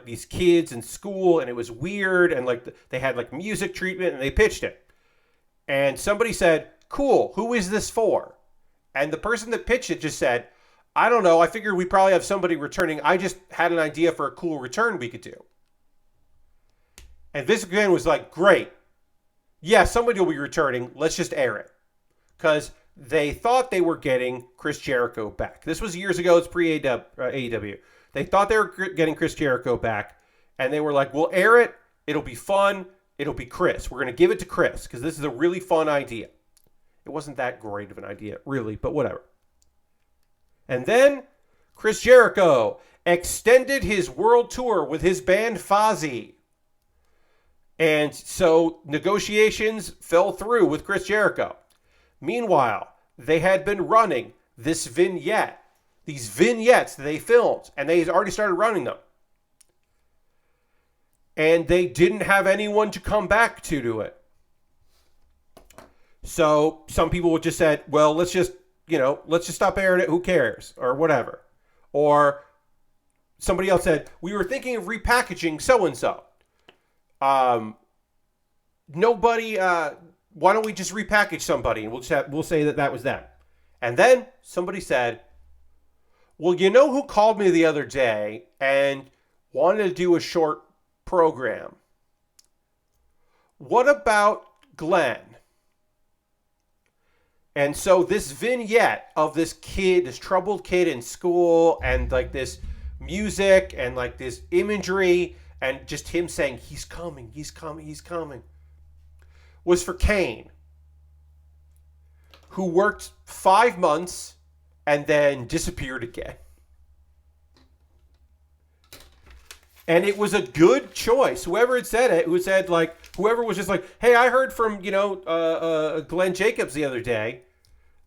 these kids in school, and it was weird, and they had music treatment, and they pitched it. And somebody said, cool, who is this for? And the person that pitched it just said, I don't know, I figured we probably have somebody returning. I just had an idea for a cool return we could do. And Vince McMahon was like, great. Yeah, somebody will be returning. Let's just air it. Because they thought they were getting Chris Jericho back. This was years ago. It's pre-AEW. They thought they were getting Chris Jericho back, and they were like, we'll air it. It'll be fun. It'll be Chris. We're going to give it to Chris because this is a really fun idea. It wasn't that great of an idea, really, but whatever. And then Chris Jericho extended his world tour with his band Fozzy. And so negotiations fell through with Chris Jericho. Meanwhile, they had been running these vignettes that they filmed, and they already started running them. And they didn't have anyone to come back to do it. So some people would just said, well, let's just stop airing it. Who cares? Or whatever. Or somebody else said, we were thinking of repackaging so-and-so. Nobody, why don't we just repackage somebody and we'll say that was them. And then somebody said, well, you know who called me the other day and wanted to do a short program? What about Glenn? And so this vignette of this kid, this troubled kid in school, and like this music and like this imagery and just him saying, he's coming, he's coming, he's coming, was for Kane, who worked 5 months and then disappeared again. And it was a good choice. Whoever had said it, whoever was just like, hey, I heard from, Glenn Jacobs the other day.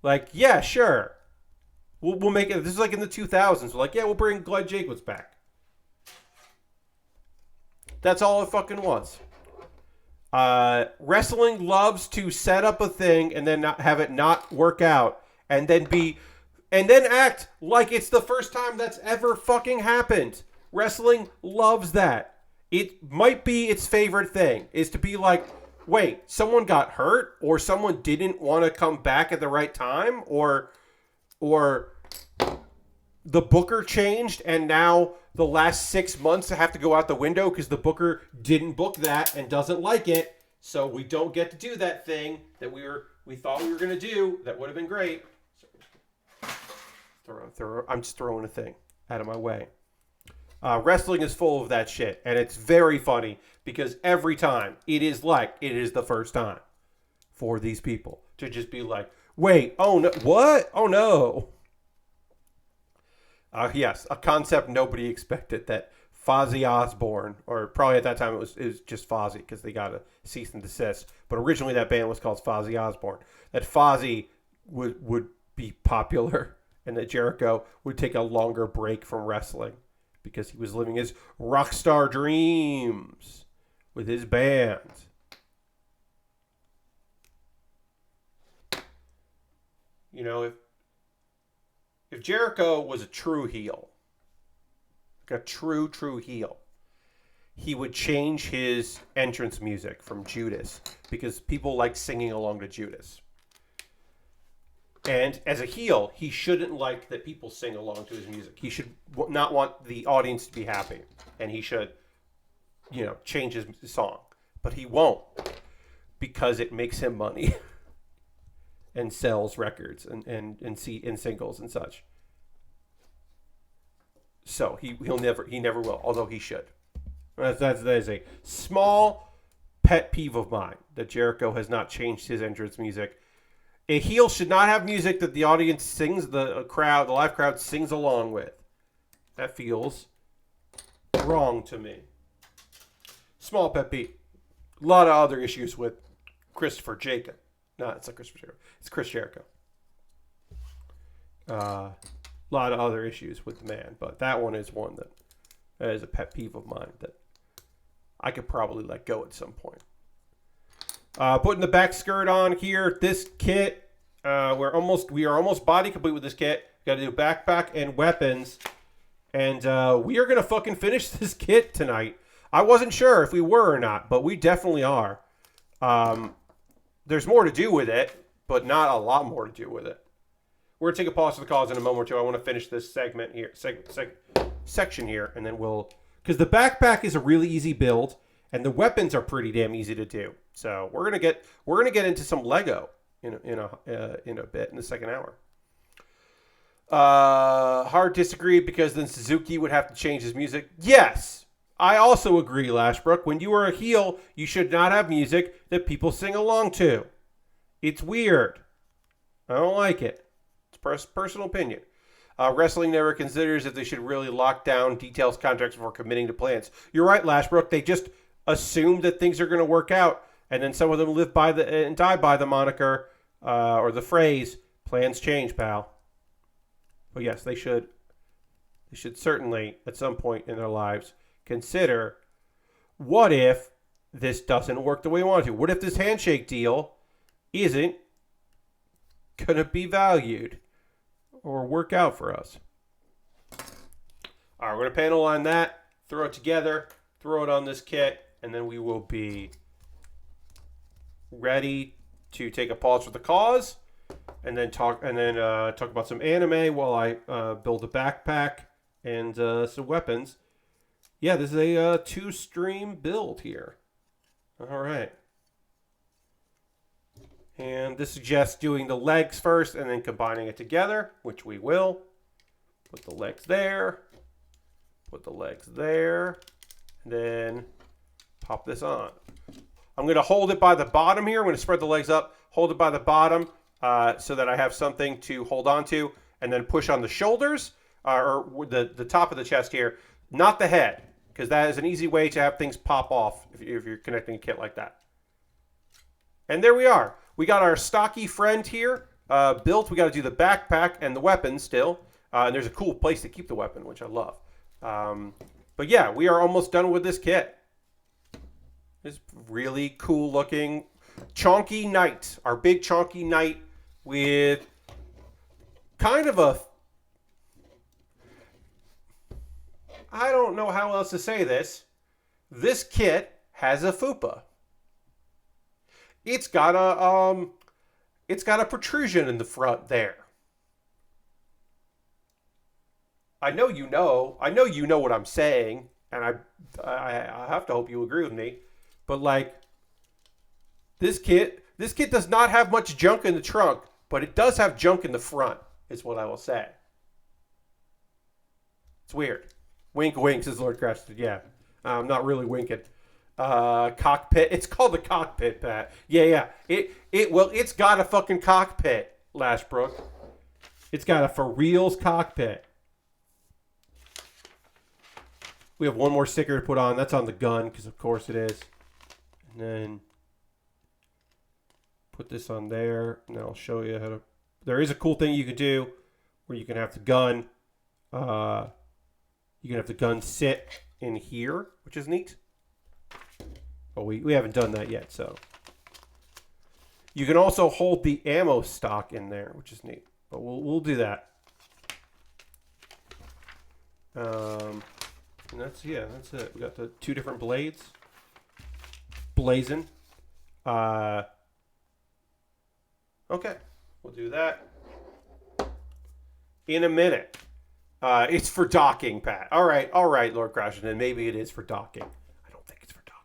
Like, yeah, sure. We'll make it. This is like in the 2000s. We're like, yeah, we'll bring Glenn Jacobs back. That's all it fucking was. Wrestling loves to set up a thing and then not have it not work out, and then act like it's the first time that's ever fucking happened. Wrestling loves that. It might be its favorite thing, is to be like, wait, someone got hurt, or someone didn't want to come back at the right time, or the booker changed and now the last 6 months have to go out the window because the booker didn't book that and doesn't like it, so we don't get to do that thing that we thought we were going to do. That would have been great. I'm just throwing a thing out of my way. Wrestling is full of that shit, and it's very funny because every time it is like it is the first time for these people to just be like, wait, oh no, what? Oh no. Yes, a concept nobody expected, that Fozzy Osbourne, or probably at that time it was just Fozzy because they got a cease and desist, but originally that band was called Fozzy Osbourne, that Fozzy would be popular and that Jericho would take a longer break from wrestling because he was living his rock star dreams with his band. You know, if Jericho was a true heel, like a true heel, he would change his entrance music from Judas because people like singing along to Judas. And as a heel, he shouldn't like that people sing along to his music. He should not want the audience to be happy. And he should, change his song. But he won't, because it makes him money and sells records and singles and such. So he never will, although he should. That is a small pet peeve of mine, that Jericho has not changed his entrance music. A heel should not have music that the audience sings, the live crowd sings along with. That feels wrong to me. Small pet peeve. A lot of other issues with Christopher Jacob. No, it's not Christopher Jacob. It's Chris Jericho. A lot of other issues with the man, but that one is one that is a pet peeve of mine that I could probably let go at some point. Putting the back skirt on here. This kit, we are almost body complete with this kit. Got to do backpack and weapons, and we are gonna fucking finish this kit tonight. I wasn't sure if we were or not, but we definitely are. There's more to do with it, but not a lot more to do with it. We're gonna take a pause for the calls in a moment or two. I want to finish this segment here, section here, and then because the backpack is a really easy build. And the weapons are pretty damn easy to do. So we're gonna get into some Lego in a bit in the second hour. Hard disagree because then Suzuki would have to change his music. Yes, I also agree, Lashbrook. When you are a heel, you should not have music that people sing along to. It's weird. I don't like it. It's personal opinion. Wrestling never considers if they should really lock down details contracts before committing to plans. You're right, Lashbrook. They just assume that things are going to work out, and then some of them live by and die by the moniker or the phrase "plans change, pal." But yes, they should. They should certainly, at some point in their lives, consider, what if this doesn't work the way we want it to? What if this handshake deal isn't going to be valued or work out for us? All right, we're going to panel on that, throw it together, throw it on this kit, and then we will be ready to take a pause for the cause, and then talk about some anime while I build a backpack and some weapons. Yeah, this is a 2-stream build here. All right. And this suggests doing the legs first and then combining it together, which we will. Put the legs there. Put the legs there. And then pop this on. I'm going to hold it by the bottom here. I'm going to spread the legs up, hold it by the bottom so that I have something to hold on to, and then push on the shoulders or the top of the chest here, not the head, because that is an easy way to have things pop off if you're connecting a kit like that. And there we are. We got our stocky friend here built. We got to do the backpack and the weapon still. And there's a cool place to keep the weapon, which I love. But yeah, we are almost done with this kit. It's really cool looking. Chonky Knight. Our big Chonky Knight with kind of a... I don't know how else to say this. This kit has a fupa. It's got a protrusion in the front there. I know you know what I'm saying, and I have to hope you agree with me. But like this kit does not have much junk in the trunk, but it does have junk in the front, is what I will say. It's weird. Wink, wink, says Lord Crested. Yeah, I'm not really winking. Cockpit. It's called the cockpit, Pat. Yeah. It's got a fucking cockpit, Lashbrook. It's got a for reals cockpit. We have one more sticker to put on. That's on the gun, because of course it is. And then put this on there, and then I'll show you how to... There is a cool thing you can do where you can have the gun... you can have the gun sit in here, which is neat. But we haven't done that yet, so... You can also hold the ammo stock in there, which is neat. But we'll do that. And that's it. We got the 2 different blades. Blazing. Okay. We'll do that in a minute. It's for docking, Pat. All right, Lord Crashington. Maybe it is for docking. I don't think it's for docking.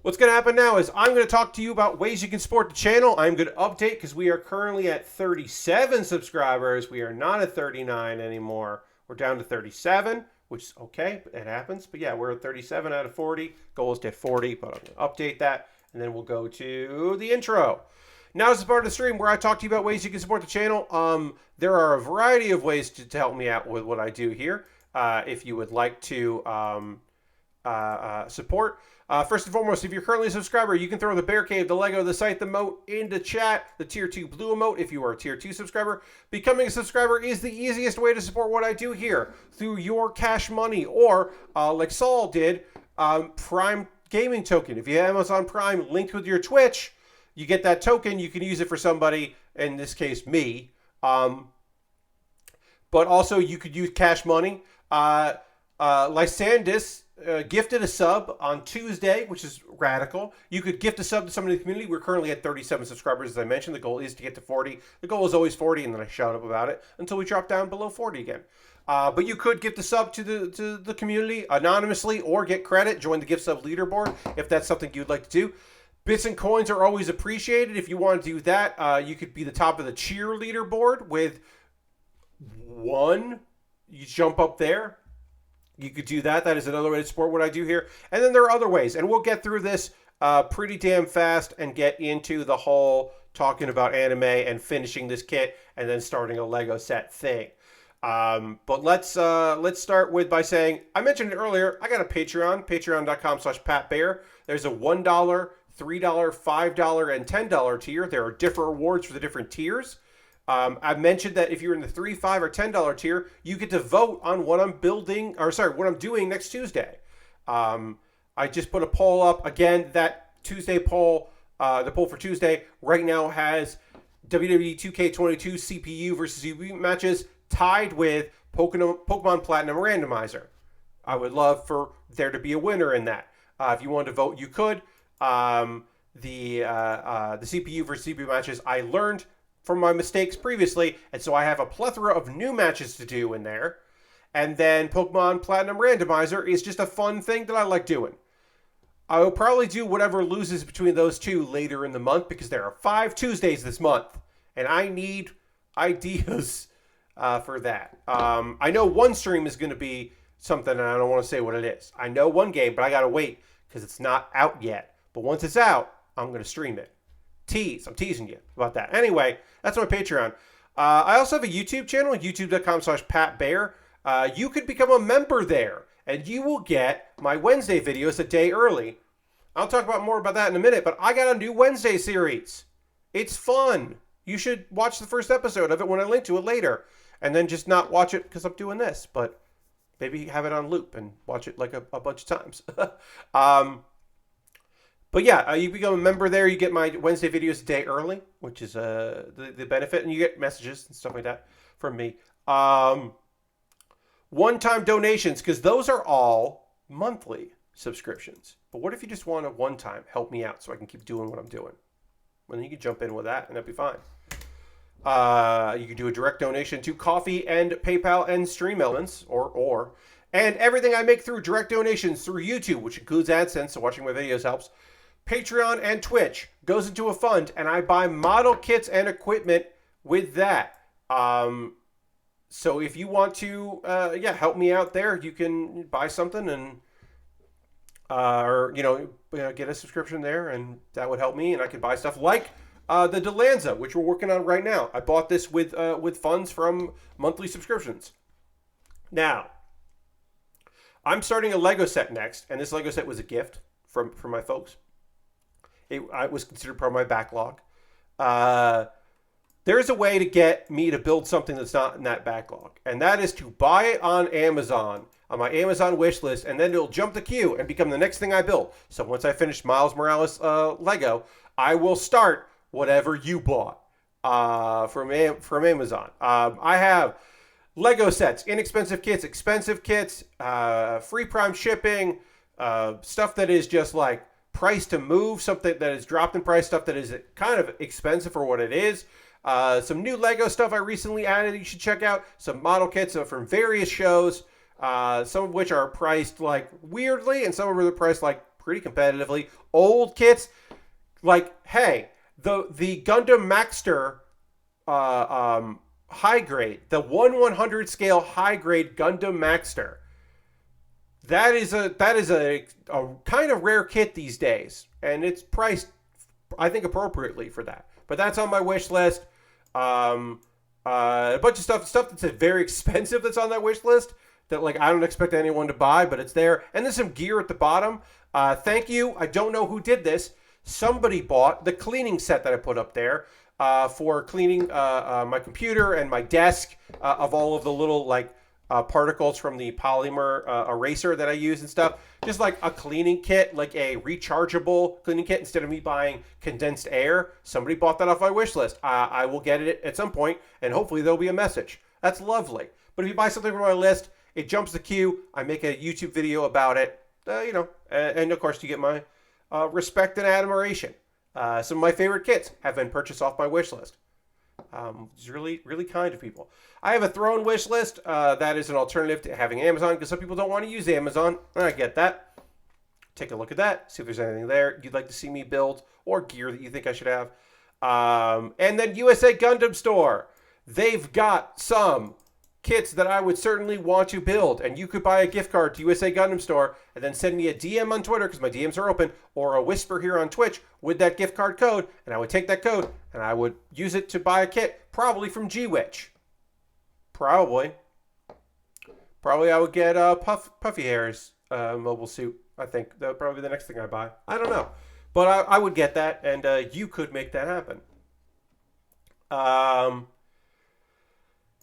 What's going to happen now is I'm going to talk to you about ways you can support the channel. I'm going to update because we are currently at 37 subscribers. We are not at 39 anymore. We're down to 37, which is okay. It happens. But yeah, we're at 37 out of 40. Goal is to hit 40, but I'm going to update that. And then we'll go to the intro. Now is the part of the stream where I talk to you about ways you can support the channel. There are a variety of ways to help me out with what I do here. If you would like to support. First and foremost, if you're currently a subscriber, you can throw the Bear Cave, the Lego, the site, the emote into chat, the Tier 2 blue emote if you are a Tier 2 subscriber. Becoming a subscriber is the easiest way to support what I do here through your cash money or, like Saul did, Prime Gaming Token. If you have Amazon Prime linked with your Twitch, you get that token. You can use it for somebody, in this case, me. But also, you could use cash money. Lysandis gifted a sub on Tuesday, which is radical. You could gift a sub to somebody in the community. We're currently at 37 subscribers, as I mentioned. The goal is to get to 40. The goal is always 40, and then I shout up about it until we drop down below 40 again. But you could gift a sub to the community anonymously or get credit. Join the gift sub leaderboard if that's something you'd like to do. Bits and coins are always appreciated. If you want to do that, you could be the top of the cheerleader board with one. You jump up there. You could do that. That is another way to support what I do here. And then there are other ways. And we'll get through this pretty damn fast and get into the whole talking about anime and finishing this kit and then starting a Lego set thing. But let's start with by saying, I mentioned it earlier, I got a Patreon, patreon.com/PatBaer. There's a $1, $3, $5, and $10 tier. There are different rewards for the different tiers. I mentioned that if you're in the $3, $5, or $10 tier, you get to vote on what I'm what I'm doing next Tuesday. I just put a poll up. Again, that Tuesday poll, the poll for Tuesday right now has WWE 2K22 CPU versus CPU matches tied with Pokemon Platinum Randomizer. I would love for there to be a winner in that. If you wanted to vote, you could. The CPU versus CPU matches, I learned from my mistakes previously, and so I have a plethora of new matches to do in there. And then Pokemon Platinum Randomizer is just a fun thing that I like doing. I will probably do whatever loses between those two later in the month because there are 5 Tuesdays this month, and I need ideas for that. I know one stream is going to be something, and I don't want to say what it is. I know one game, but I got to wait because it's not out yet. But once it's out, I'm going to stream it. I'm teasing you about that. Anyway, that's my Patreon. I also have a YouTube channel, youtube.com/PatBaer. You could become a member there, and you will get my Wednesday videos a day early. I'll talk more about that in a minute, but I got a new Wednesday series. It's fun. You should watch the first episode of it when I link to it later, and then just not watch it because I'm doing this, but maybe have it on loop and watch it like a bunch of times. But yeah, you become a member there. You get my Wednesday videos a day early, which is the benefit. And you get messages and stuff like that from me. One-time donations, because those are all monthly subscriptions. But what if you just want a one-time, help me out so I can keep doing what I'm doing? Well, then you can jump in with that, and that'd be fine. You can do a direct donation to Coffee and PayPal and Stream Elements, or. And everything I make through direct donations through YouTube, which includes AdSense, so watching my videos helps. Patreon and Twitch goes into a fund, and I buy model kits and equipment with that. So if you want to, help me out there, you can buy something and, get a subscription there, and that would help me, and I could buy stuff like the Dlizanza, which we're working on right now. I bought this with funds from monthly subscriptions. Now, I'm starting a Lego set next, and this Lego set was a gift from my folks. It was considered part of my backlog. There's a way to get me to build something that's not in that backlog, and that is to buy it on Amazon, on my Amazon wish list, and then it'll jump the queue and become the next thing I build. So once I finish Miles Morales Lego, I will start whatever you bought from Amazon. I have Lego sets, inexpensive kits, expensive kits, free Prime shipping, stuff that is just like price to move, something that is dropped in price, stuff that is kind of expensive for what it is. Some new Lego stuff I recently added you should check out. Some model kits from various shows, some of which are priced like weirdly, and some of them are priced like pretty competitively. Old kits, like, hey, the Gundam Maxter high grade, the 1/100 scale high grade Gundam Maxter. That is a kind of rare kit these days, and it's priced, I think, appropriately for that. But that's on my wish list. A bunch of stuff that's very expensive that's on that wish list that like I don't expect anyone to buy, but it's there. And there's some gear at the bottom. Thank you. I don't know who did this. Somebody bought the cleaning set that I put up there for cleaning my computer and my desk of all of the little like particles from the polymer eraser that I use and stuff. Just like a cleaning kit, like a rechargeable cleaning kit instead of me buying condensed air. Somebody bought that off my wish list. I will get it at some point, and hopefully there'll be a message. That's lovely. But if you buy something from my list, it jumps the queue. I make a YouTube video about it, and of course you get my respect and admiration. Some of my favorite kits have been purchased off my wish list. It's really, really kind of people. I have a Throne wish list. That is an alternative to having Amazon because some people don't want to use Amazon. I get that. Take a look at that. See if there's anything there you'd like to see me build or gear that you think I should have. And then USA Gundam Store. They've got some kits that I would certainly want to build. And you could buy a gift card to USA Gundam Store and then send me a DM on Twitter, because my DMs are open, or a whisper here on Twitch with that gift card code. And I would take that code and I would use it to buy a kit, probably from G-Witch. Probably I would get Puffy Hair's mobile suit. I think that would probably be the next thing I buy. I don't know. But I would get that, and you could make that happen.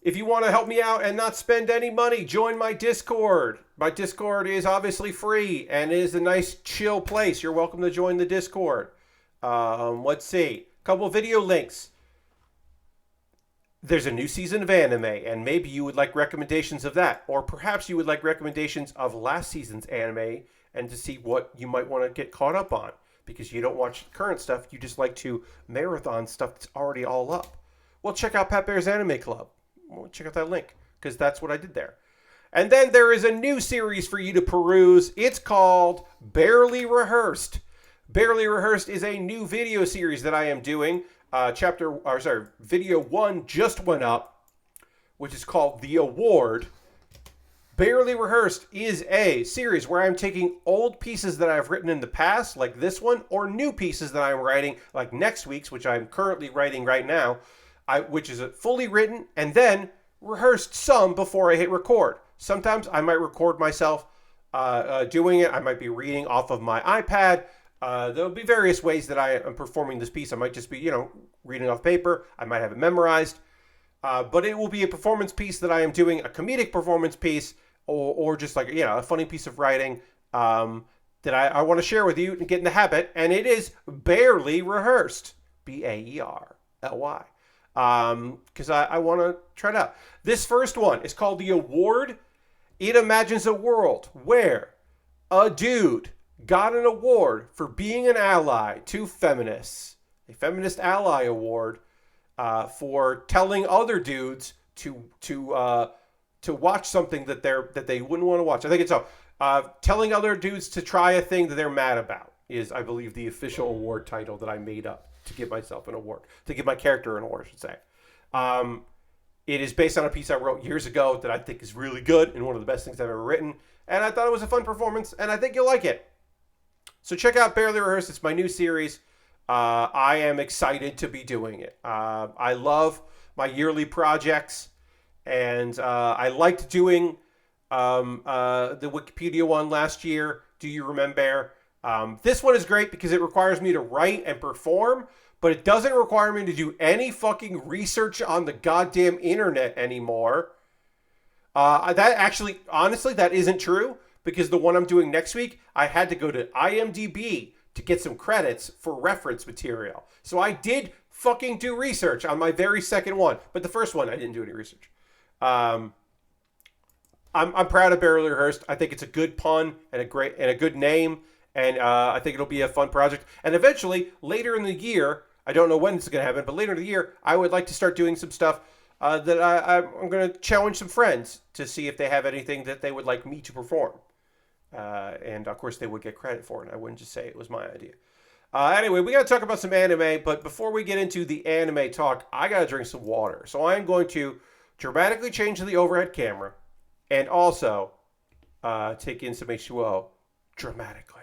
If you want to help me out and not spend any money, join my Discord. My Discord is obviously free, and it is a nice, chill place. You're welcome to join the Discord. Let's see. A couple video links. There's a new season of anime, and maybe you would like recommendations of that. Or perhaps you would like recommendations of last season's anime and to see what you might want to get caught up on. Because you don't watch current stuff, you just like to marathon stuff that's already all up. Well, check out Pat Baer's Anime Club. Well, check out that link, because that's what I did there. And then there is a new series for you to peruse. It's called Baerly Rehearsed. Baerly Rehearsed is a new video series that I am doing. Video 1 just went up, which is called The Award. Baerly Rehearsed is a series where I'm taking old pieces that I've written in the past, like this one, or new pieces that I'm writing, like next week's, which I'm currently writing right now, which is fully written, and then rehearsed some before I hit record. Sometimes I might record myself doing it. I might be reading off of my iPad. There'll be various ways that I am performing this piece. I might just be, reading off paper. I might have it memorized. But it will be a performance piece that I am doing, a comedic performance piece, or just like, a funny piece of writing that I want to share with you and get in the habit. And it is Baerly Rehearsed. Baerly. Because I want to try it out. This first one is called The Award. It imagines a world where a dude got an award for being an ally to feminists. A feminist ally award for telling other dudes to watch something that they wouldn't want to watch. I think it's telling other dudes to try a thing that they're mad about is, I believe, the official award title that I made up to give myself an award, to give my character an award, I should say. It is based on a piece I wrote years ago that I think is really good and one of the best things I've ever written. And I thought it was a fun performance, and I think you'll like it. So check out Baerly Rehearsed. It's my new series. I am excited to be doing it. I love my yearly projects, and I liked doing the Wikipedia one last year. Do you remember? This one is great because it requires me to write and perform, but it doesn't require me to do any fucking research on the goddamn internet anymore. That actually, honestly, that isn't true, because the one I'm doing next week, I had to go to IMDb to get some credits for reference material. So I did fucking do research on my very second one, but the first one I didn't do any research. I'm proud of Baerly Rehearsed. I think it's a good pun and a good name, and I think it'll be a fun project. And eventually, later in the year, I don't know when it's going to happen, but later in the year, I would like to start doing some stuff that I'm going to challenge some friends to see if they have anything that they would like me to perform. And of course, they would get credit for it. I wouldn't just say it was my idea. Anyway, we got to talk about some anime, but before we get into the anime talk, I got to drink some water. So I am going to dramatically change the overhead camera and also take in some H2O dramatically.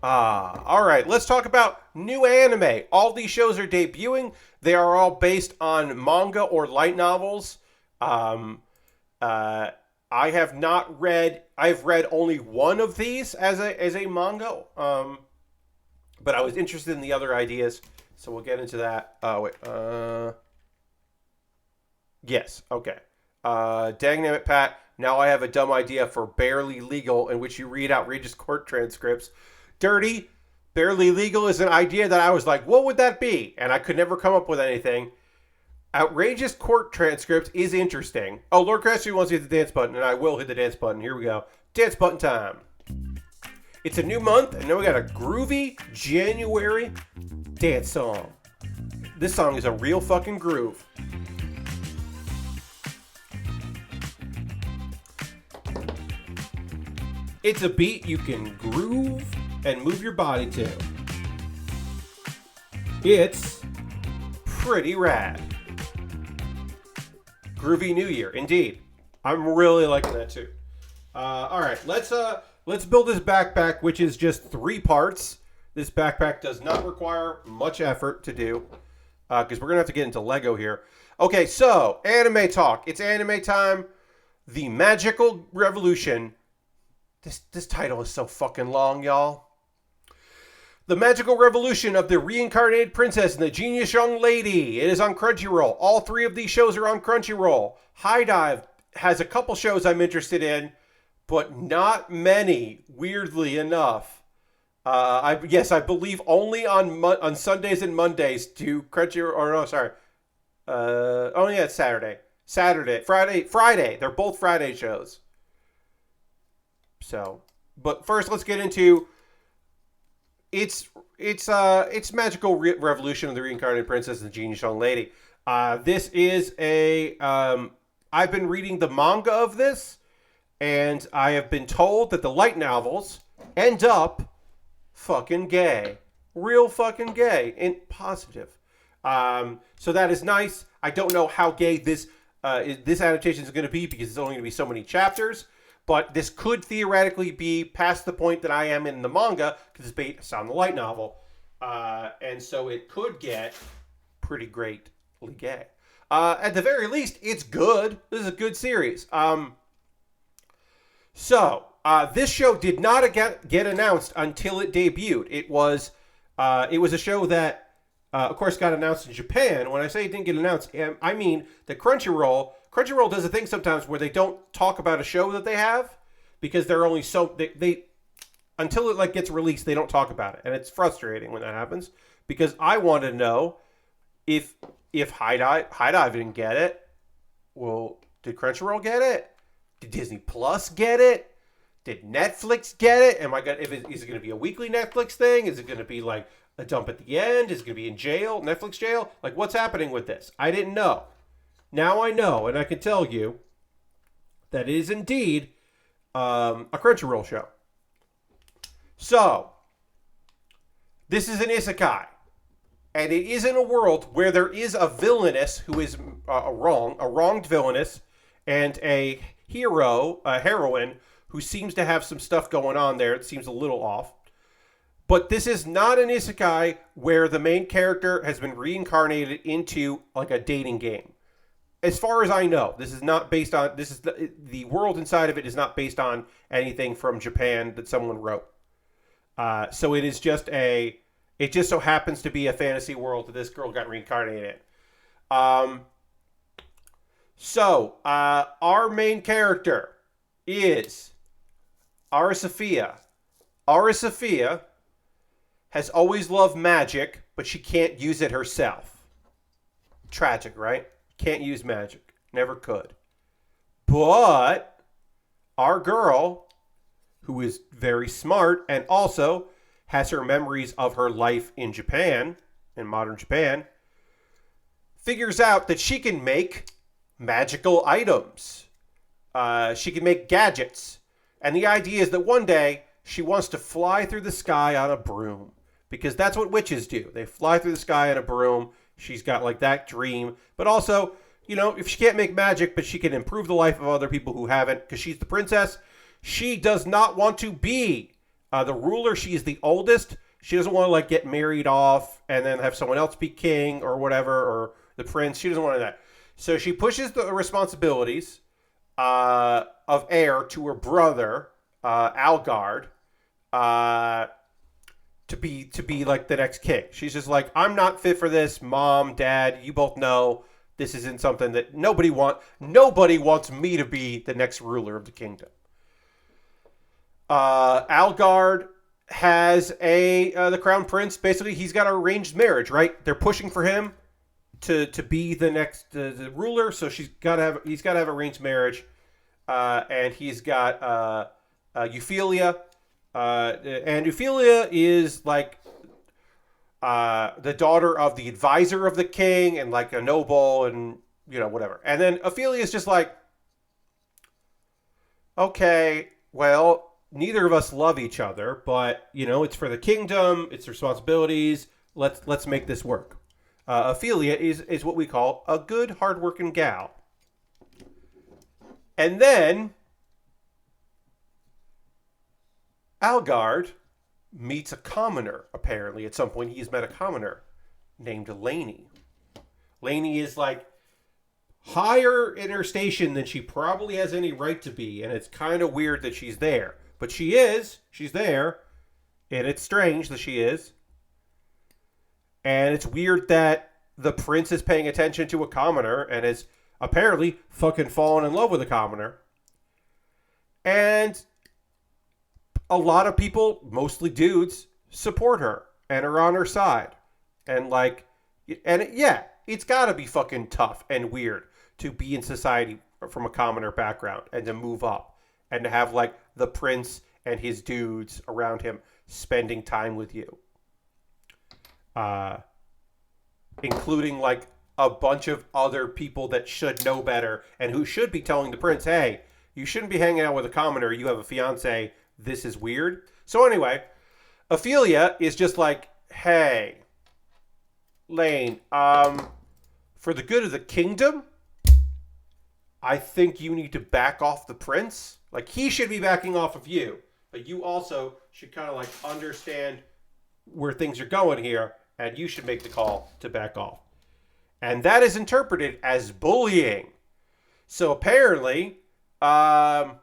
All right, let's talk about new anime. All these shows are debuting. They are all based on manga or light novels. I have not read. I've read only one of these as a manga. But I was interested in the other ideas, so we'll get into that. Yes. Okay. Dang it, Pat. Now I have a dumb idea for Barely Legal, in which you read outrageous court transcripts. Dirty. Barely Legal is an idea that I was like, what would that be? And I could never come up with anything. Outrageous court transcript is interesting. Oh, Lord Crestry wants to hit the dance button, and I will hit the dance button. Here we go. Dance button time. It's a new month, and now we got a groovy January dance song. This song is a real fucking groove. It's a beat you can groove and move your body to. It's pretty rad. Groovy New Year, indeed. I'm really liking that too. All right, let's build this backpack, which is just 3 parts. This backpack does not require much effort to do, because we're gonna have to get into Lego here. Okay, so anime talk. It's anime time. The Magical Revolution. This title is so fucking long, y'all. The Magical Revolution of the Reincarnated Princess and the Genius Young Lady. It is on Crunchyroll. All 3 of these shows are on Crunchyroll. High Dive has a couple shows I'm interested in, but not many, weirdly enough. I believe only on Sundays and Mondays do Crunchyroll, or no, sorry. It's Saturday. Friday. They're both Friday shows. So, but first let's get into it's Magical Revolution of the Reincarnated Princess and the Genius Young Lady. This is I've been reading the manga of this, and I have been told that the light novels end up fucking gay. Real fucking gay. And positive. So that is nice. I don't know how gay this adaptation is going to be, because it's only going to be so many chapters. But this could theoretically be past the point that I am in the manga, because it's based on the light novel. And so it could get pretty greatly gay. At the very least, it's good. This is a good series. This show did not get announced until it debuted. It was a show that, of course, got announced in Japan. When I say it didn't get announced, I mean that Crunchyroll does a thing sometimes where they don't talk about a show that they have, because they're only they until it gets released, they don't talk about it, and it's frustrating when that happens, because I want to know if High Dive didn't get it. Well, did Crunchyroll get it? Did Disney Plus get it? Did Netflix get it? Is it going to be a weekly Netflix thing? Is it going to be like a dump at the end? Is it going to be in jail, Netflix jail? Like, what's happening with this? I didn't know. Now I know, and I can tell you that it is indeed a Crunchyroll show. So, this is an isekai, and it is in a world where there is a villainess who is a wronged villainess, and a heroine who seems to have some stuff going on there. It seems a little off. But this is not an isekai where the main character has been reincarnated into like a dating game. As far as I know, this is not based on, the world inside of it is not based on anything from Japan that someone wrote. So it is just it just so happens to be a fantasy world that this girl got reincarnated in. Our main character is Arasafia. Arasafia has always loved magic, but she can't use it herself. Tragic, right? Can't use magic. Never could. But our girl, who is very smart and also has her memories of her life in Japan, in modern Japan, figures out that she can make magical items. She can make gadgets. And the idea is that one day she wants to fly through the sky on a broom, because that's what witches do. They fly through the sky on a broom. She's got like that dream. But also, if she can't make magic, but she can improve the life of other people who haven't, because she's the princess, she does not want to be the ruler. She is the oldest. She doesn't want to get married off and then have someone else be king or whatever, or the prince. She doesn't want that. So she pushes the responsibilities of heir to her brother, Algard, to be like the next king. She's just like, I'm not fit for this. Mom, Dad, you both know this isn't something that nobody wants me to be the next ruler of the kingdom. Algard has the crown prince. Basically, he's got an arranged marriage, right? They're pushing for him to be the next the ruler. So he's got to have arranged marriage, and he's got Euphilia, and Euphilia is like the daughter of the advisor of the king and like a noble and whatever. And then Ophelia is just like, okay, well, neither of us love each other, but it's for the kingdom, it's responsibilities. Let's make this work. Ophelia is what we call a good, hardworking gal. And then Algard meets a commoner, apparently. At some point, he's met a commoner named Lainey. Lainey is like higher in her station than she probably has any right to be, and it's kind of weird that she's there. But she is. She's there, and it's strange that she is. And it's weird that the prince is paying attention to a commoner and is apparently fucking fallen in love with a commoner. And a lot of people, mostly dudes, support her and are on her side. And it's gotta be fucking tough and weird to be in society from a commoner background and to move up and to have like the prince and his dudes around him spending time with you. Including like a bunch of other people that should know better and who should be telling the prince, hey, you shouldn't be hanging out with a commoner. You have a fiance. This is weird. So anyway, Ophelia is just like, hey, Lane, for the good of the kingdom, I think you need to back off the prince. Like, he should be backing off of you, but you also should kind of like understand where things are going here, and you should make the call to back off. And that is interpreted as bullying. So apparently, Algard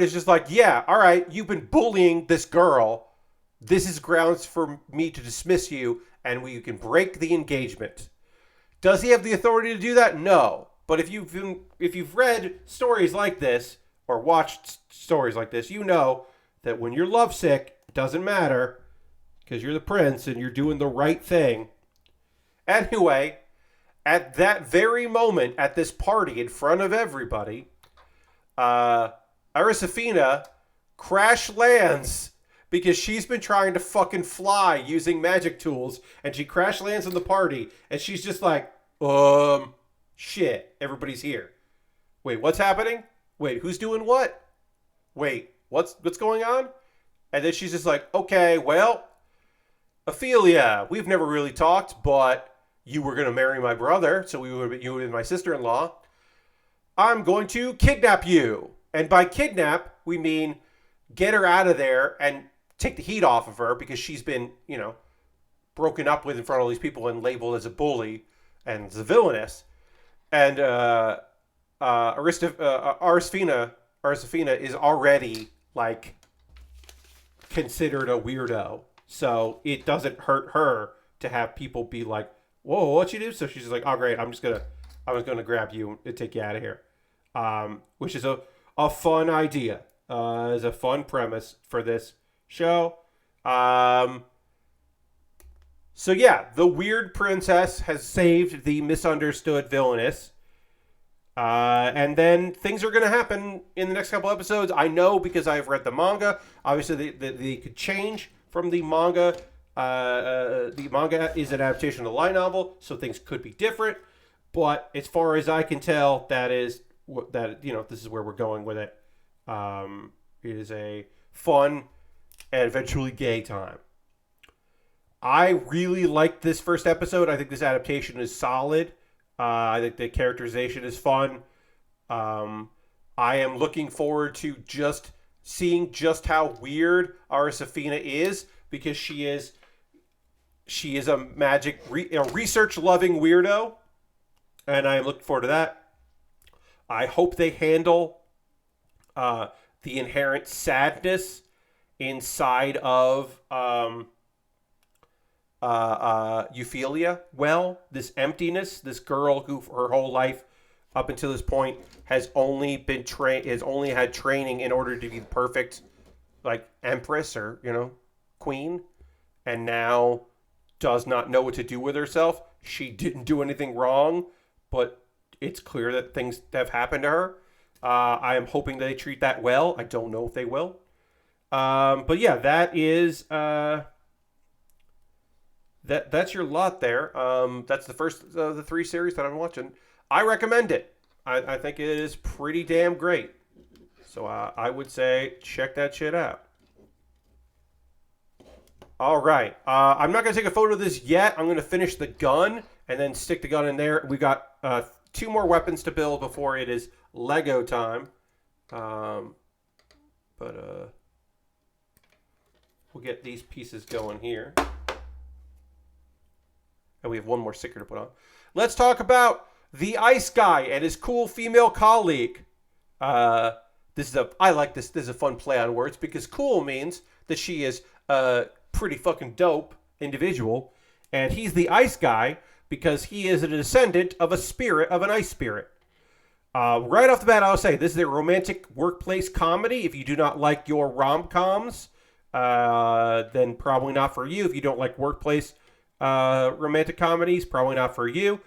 is just like, yeah, all right, you've been bullying this girl. This is grounds for me to dismiss you, and we can break the engagement. Does he have the authority to do that? No. But if you've read stories like this or watched stories like this, you know that when you're lovesick, it doesn't matter because you're the prince and you're doing the right thing. Anyway, at that very moment, at this party in front of everybody, Aristafina crash lands because she's been trying to fucking fly using magic tools, and she crash lands in the party, and she's just like, shit, everybody's here. Wait, what's happening? Wait, who's doing what? Wait, what's going on? And then she's just like, okay, well, Ophelia, we've never really talked, but you were going to marry my brother, so you would be my sister-in-law. I'm going to kidnap you. And by kidnap, we mean get her out of there and take the heat off of her because she's been, broken up with in front of all these people and labeled as a bully and as a villainess. And Aristafina is already, like, considered a weirdo. So it doesn't hurt her to have people be like, whoa, what'd you do? So she's just like, oh, great, I'm just gonna grab you and take you out of here. Which is a fun idea. Is a fun premise for this show. So yeah, the weird princess has saved the misunderstood villainess. And then things are going to happen in the next couple episodes. I know because I've read the manga. Obviously, they could change from the manga. The manga is an adaptation of the light novel, so things could be different. But as far as I can tell, this is where we're going with it. It is a fun and eventually gay time. I really liked this first episode. I think this adaptation is solid. I think the characterization is fun. I am looking forward to just seeing just how weird Aristafina is, because she is a research-loving weirdo, and I am looking forward to that. I hope they handle the inherent sadness inside of Ophelia well. This emptiness, this girl who her whole life up until this point has only had training in order to be the perfect, like, empress or queen, and now does not know what to do with herself. She didn't do anything wrong, but it's clear that things have happened to her. I am hoping they treat that well. I don't know if they will. But yeah, that is that's your lot there. That's the first of the 3 series that I'm watching. I recommend it. I think it is pretty damn great. So I would say check that shit out. All right. I'm not going to take a photo of this yet. I'm going to finish the gun and then stick the gun in there. We got 2 more weapons to build before it is Lego time. But we'll get these pieces going here. And we have 1 more sticker to put on. Let's talk about the ice guy and his cool female colleague. I like this. This is a fun play on words because cool means that she is a pretty fucking dope individual, and he's the ice guy because he is a descendant of an ice spirit. Right off the bat, I'll say this is a romantic workplace comedy. If you do not like your rom-coms, then probably not for you. If you don't like workplace romantic comedies, probably not for you.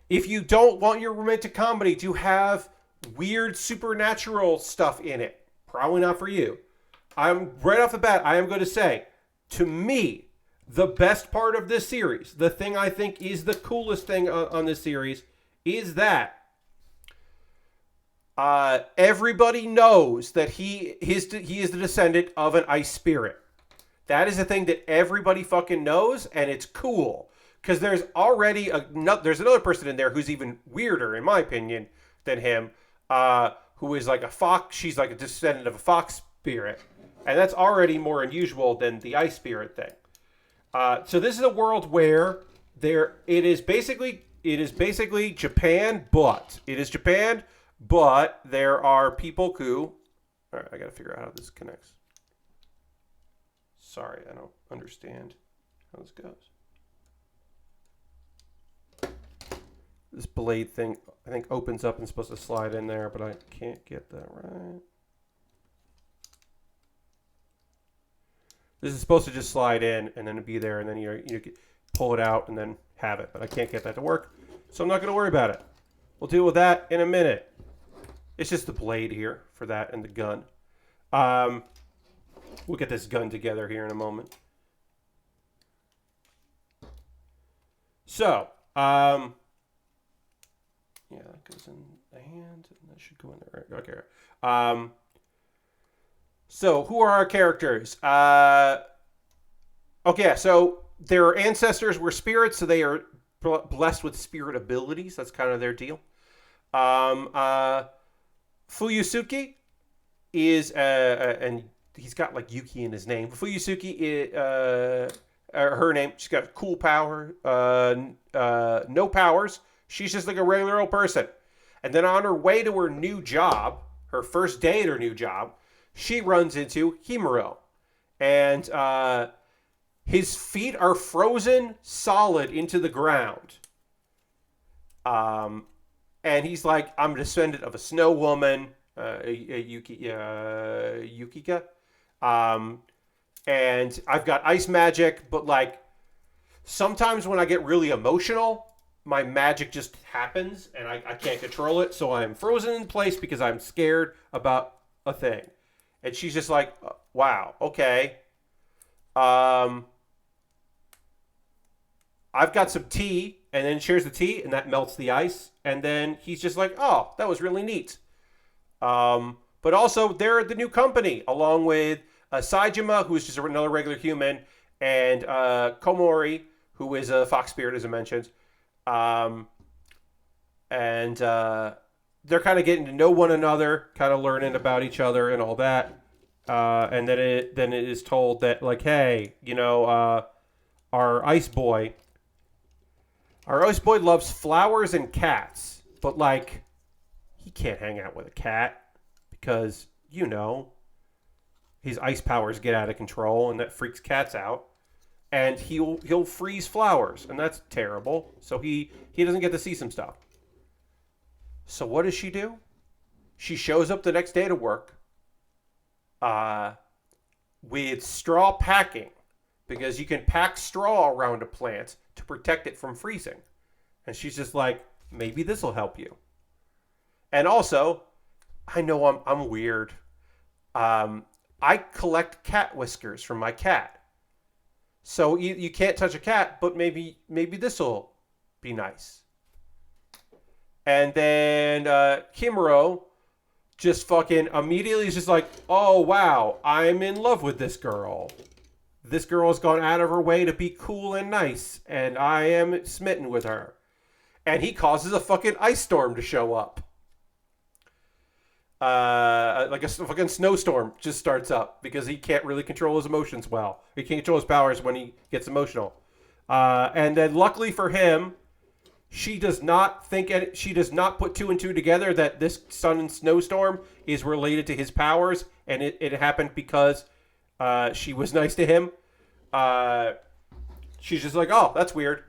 If you don't want your romantic comedy to have weird supernatural stuff in it, probably not for you. I'm right off the bat, I am going to say, to me, the best part of this series, the thing I think is the coolest thing on this series, is that everybody knows that he is the descendant of an ice spirit. That is a thing that everybody fucking knows, and it's cool. Because there's already there's another person in there who's even weirder, in my opinion, than him, who is like a fox. She's like a descendant of a fox spirit. And that's already more unusual than the ice spirit thing. So this is a world where it is basically Japan, but there are people who... All right, I got to figure out how this connects. Sorry, I don't understand how this goes. This blade thing, I think, opens up and is supposed to slide in there, but I can't get that right. This is supposed to just slide in and then be there, and then you pull it out and then have it. But I can't get that to work, so I'm not going to worry about it. We'll deal with that in a minute. It's just the blade here for that and the gun. We'll get this gun together here in a moment. So, yeah, that goes in the hand, and that should go in there. Okay. So, who are our characters? Okay, so their ancestors were spirits, so they are blessed with spirit abilities. That's kind of their deal. Fuyusuki is, and he's got like Yuki in his name. Fuyusuki is, her name, she's got cool power, no powers. She's just like a regular old person. And then on her way to her new job, her first day at her new job, she runs into Himuro. And his feet are frozen solid into the ground. And he's like, I'm a descendant of a snow woman, Yukika. And I've got ice magic, but like sometimes when I get really emotional, my magic just happens and I can't control it. So I'm frozen in place because I'm scared about a thing. And she's just like, wow, okay. I've got some tea, and then shares the tea, and that melts the ice. And then he's just like, oh, that was really neat. But also, they're the new company, along with Saejima, who's just another regular human, and Komori, who is a fox spirit, as I mentioned. And they're kind of getting to know one another, kind of learning about each other and all that. And then it is told that, like, hey, you know, our ice boy loves flowers and cats, but like he can't hang out with a cat because, you know, his ice powers get out of control and that freaks cats out. And he'll freeze flowers, and that's terrible. So he doesn't get to see some stuff. So what does she do? She shows up the next day to work with straw packing, because you can pack straw around a plant to protect it from freezing. And she's just like, maybe this will help you. And also, I know I'm weird. I collect cat whiskers from my cat. So you can't touch a cat, but maybe this will be nice. And then Kimuro just fucking immediately is just like, oh, wow, I'm in love with this girl. This girl has gone out of her way to be cool and nice, and I am smitten with her. And he causes a fucking ice storm to show up. Like a fucking snowstorm just starts up because he can't really control his emotions well. He can't control his powers when he gets emotional. And then luckily for him, she does not put two and two together that this sun and snowstorm is related to his powers, and it happened because she was nice to him. She's just like, oh, that's weird.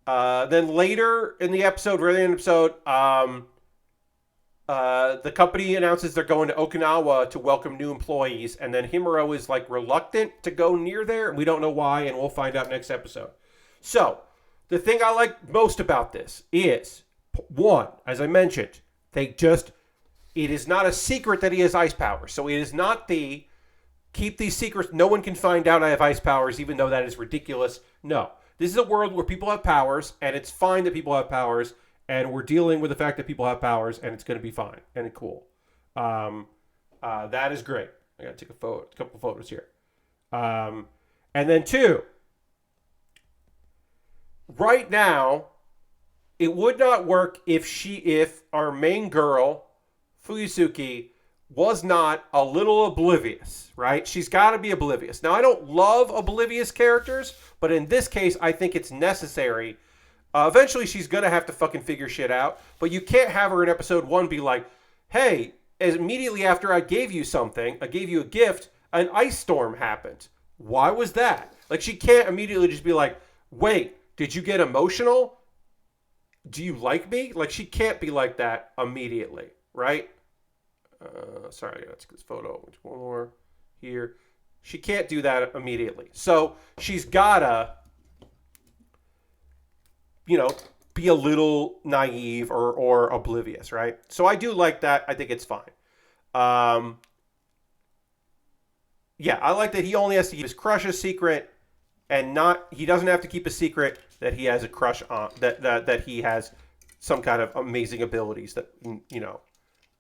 Then later in the episode, really in the episode, the company announces they're going to Okinawa to welcome new employees, and then Himuro is like reluctant to go near there. We don't know why, and we'll find out next episode. So, the thing I like most about this is, one, as I mentioned, it is not a secret that he has ice powers. So it is not keep these secrets, no one can find out I have ice powers, even though that is ridiculous. No. This is a world where people have powers, and it's fine that people have powers, and we're dealing with the fact that people have powers, and it's going to be fine and cool. That is great. I got to take a couple photos here. And then two, right now, it would not work if our main girl, Fuyusuki, was not a little oblivious, right? She's got to be oblivious. Now, I don't love oblivious characters, but in this case, I think it's necessary. Eventually, she's going to have to fucking figure shit out, but you can't have her in episode 1 be like, hey, immediately after I gave you something, I gave you a gift, an ice storm happened. Why was that? Like, she can't immediately just be like, wait, did you get emotional? Do you like me? Like, she can't be like that immediately, right? Sorry, let's get this photo. One more here. She can't do that immediately. So she's gotta, be a little naive or oblivious, right? So I do like that. I think it's fine. Yeah, I like that he only has to keep his crush a secret, and he doesn't have to keep a secret that he has a crush on, that he has some kind of amazing abilities that,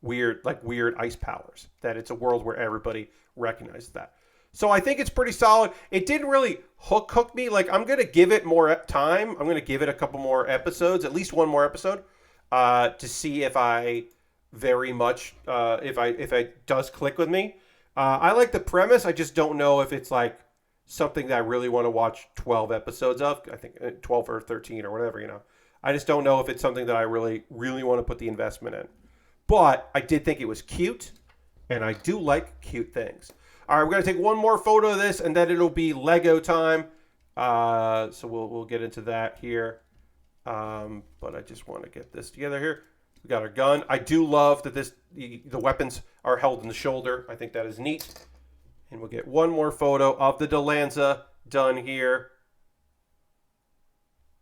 weird ice powers, that it's a world where everybody recognizes that. So I think it's pretty solid. It didn't really hook me. Like, I'm going to give it more time. I'm going to give it a couple more episodes, at least one more episode, to see if I very much, if it does click with me. I like the premise. I just don't know if it's like something that I really want to watch 12 episodes of. I think 12 or 13 or whatever, I just don't know if it's something that I really, really want to put the investment in. But I did think it was cute, and I do like cute things. All right, we're going to take one more photo of this, and then it'll be Lego time. So we'll get into that here. But I just want to get this together here. We got our gun. I do love that the weapons are held in the shoulder. I think that is neat. And we'll get one more photo of the Dlizanza done here.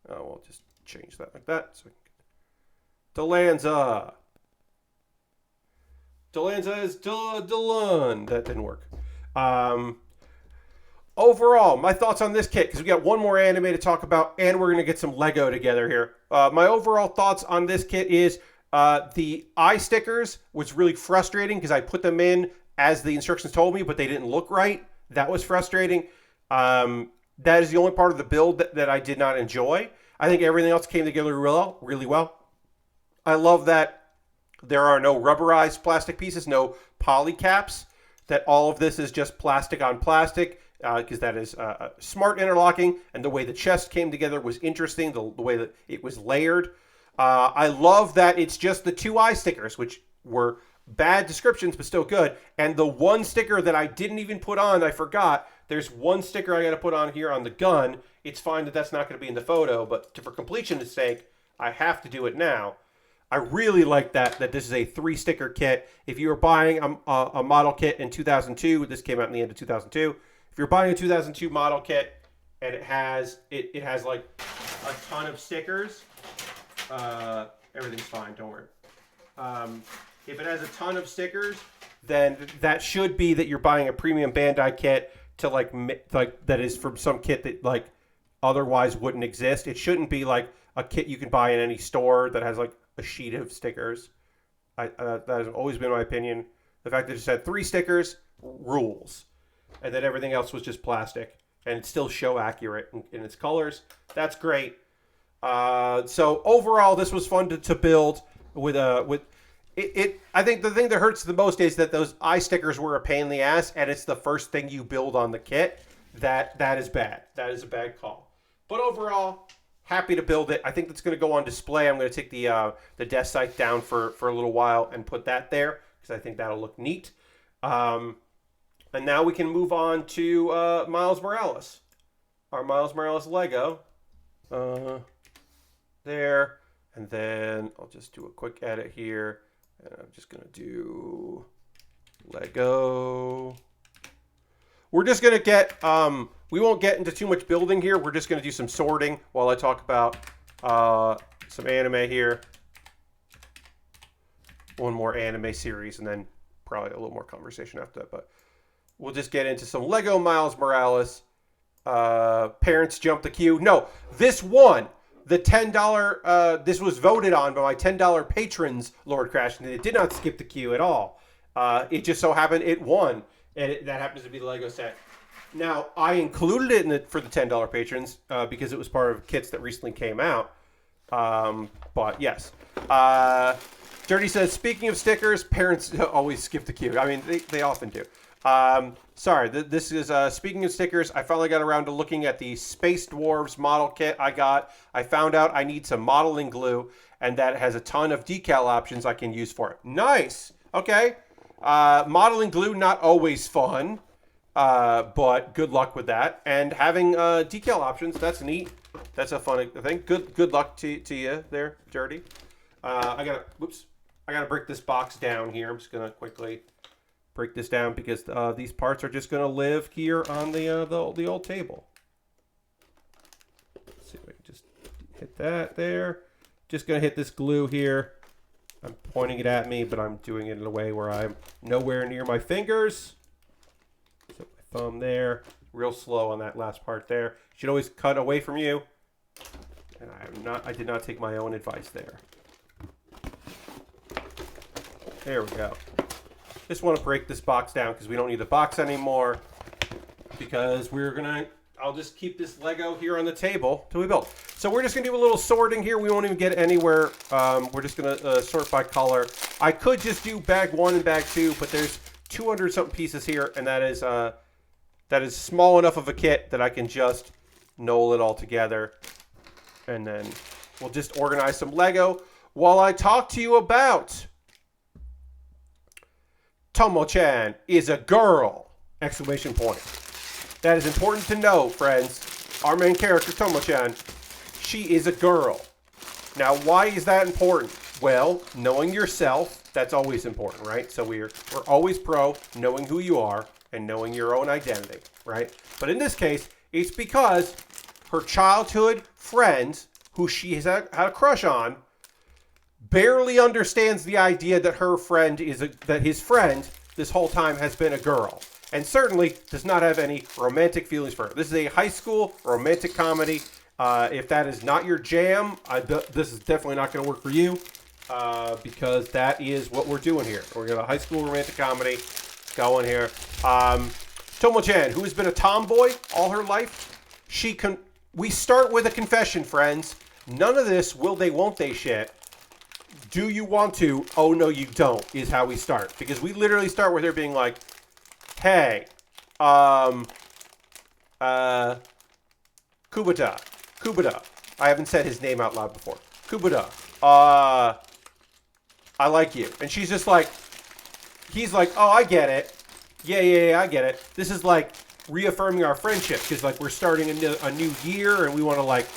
Oh, we'll just change that like that. So Dlizanza. Dlizanza is Dlun. That didn't work. Overall, my thoughts on this kit, because we got one more anime to talk about, and we're going to get some Lego together here. My overall thoughts on this kit is the eye stickers was really frustrating because I put them in as the instructions told me, but they didn't look right. That was frustrating. That is the only part of the build that I did not enjoy. I think everything else came together really well. I love that there are no rubberized plastic pieces, no poly caps, that all of this is just plastic on plastic, because that is smart interlocking, and the way the chest came together was interesting, the way that it was layered. I love that it's just the two eye stickers, which were bad descriptions, but still good. And the one sticker that I didn't even put on, I forgot, there's one sticker I got to put on here on the gun. It's fine that that's not going to be in the photo, but for completion's sake, I have to do it now. I really like that this is a 3-sticker kit. If you were buying a model kit in 2002, this came out in the end of 2002. If you're buying a 2002 model kit and it has like a ton of stickers, everything's fine, don't worry. If it has a ton of stickers, then that should be that you're buying a premium Bandai kit. to like that is from some kit that like otherwise wouldn't exist. It shouldn't be like a kit you can buy in any store that has like a sheet of stickers. That has always been my opinion. The fact that it just had 3 stickers rules, and then everything else was just plastic, and it's still show accurate in its colors. That's great. So overall, this was fun to build with it. I think the thing that hurts the most is that those eye stickers were a pain in the ass, and it's the first thing you build on the kit. That is bad. That is a bad call. But overall, happy to build it. I think that's going to go on display. I'm going to take the desk site down for a little while and put that there because I think that'll look neat. And now we can move on to Miles Morales. Our Miles Morales Lego. There. And then I'll just do a quick edit here. And I'm just going to do Lego. We're just going to get, we won't get into too much building here. We're just going to do some sorting while I talk about some anime here. One more anime series and then probably a little more conversation after that. But we'll just get into some Lego Miles Morales. Parents jump the queue. No, this won. The $10, this was voted on by my $10 patrons, Lord Crash, and it did not skip the queue at all. It just so happened it won, and that happens to be the Lego set. Now, I included it for the $10 patrons because it was part of kits that recently came out. But yes. Dirty says, speaking of stickers, parents always skip the queue. I mean, they often do. Sorry, this is, speaking of stickers, I finally got around to looking at the Space Dwarves model kit I got. I found out I need some modeling glue, and that has a ton of decal options I can use for it. Nice! Okay. Modeling glue, not always fun, but good luck with that. And having decal options, that's neat. That's a fun thing. Good luck to you there, Dirty. I gotta break this box down here. I'm just gonna quickly break this down because these parts are just gonna live here on the old table. Let's see if I can just hit that there. Just gonna hit this glue here. I'm pointing it at me, but I'm doing it in a way where I'm nowhere near my fingers. So my thumb there, real slow on that last part there. Should always cut away from you. And I did not take my own advice there. There we go. Just want to break this box down because we don't need the box anymore. Because I'll just keep this Lego here on the table till we build. So we're just going to do a little sorting here. We won't even get anywhere. We're just going to sort by color. I could just do bag 1 and bag 2, but there's 200 something pieces here, and that is small enough of a kit that I can just knoll it all together. And then we'll just organize some Lego while I talk to you about Tomo-chan is a girl! Exclamation point. That is important to know, friends. Our main character, Tomo-chan, she is a girl. Now, why is that important? Well, knowing yourself, that's always important, right? So we're always pro knowing who you are and knowing your own identity, right? But in this case, it's because her childhood friend, who she has had a crush on, barely understands the idea that his friend this whole time has been a girl, and certainly does not have any romantic feelings for her. This is a high school romantic comedy. If that is not your jam, this is definitely not going to work for you, because that is what we're doing here. We're going to high school romantic comedy going here. Tomo-chan, who has been a tomboy all her life, we start with a confession, friends. None of this will they, won't they shit. Do you want to? Oh, no, you don't, is how we start. Because we literally start with her being like, hey, Kubota. I haven't said his name out loud before. Kubota, I like you. And she's just like, he's like, oh, I get it. Yeah, I get it. This is like reaffirming our friendship because like we're starting a new year and we want to like,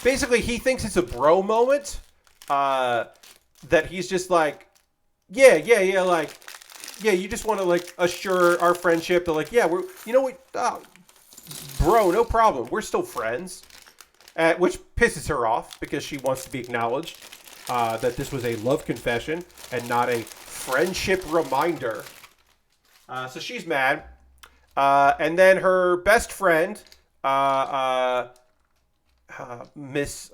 basically he thinks it's a bro moment. That he's just like, yeah, like, yeah, you just want to like assure our friendship that like, yeah, bro, no problem. We're still friends. Which pisses her off because she wants to be acknowledged that this was a love confession and not a friendship reminder. So she's mad. And then her best friend, uh, Miss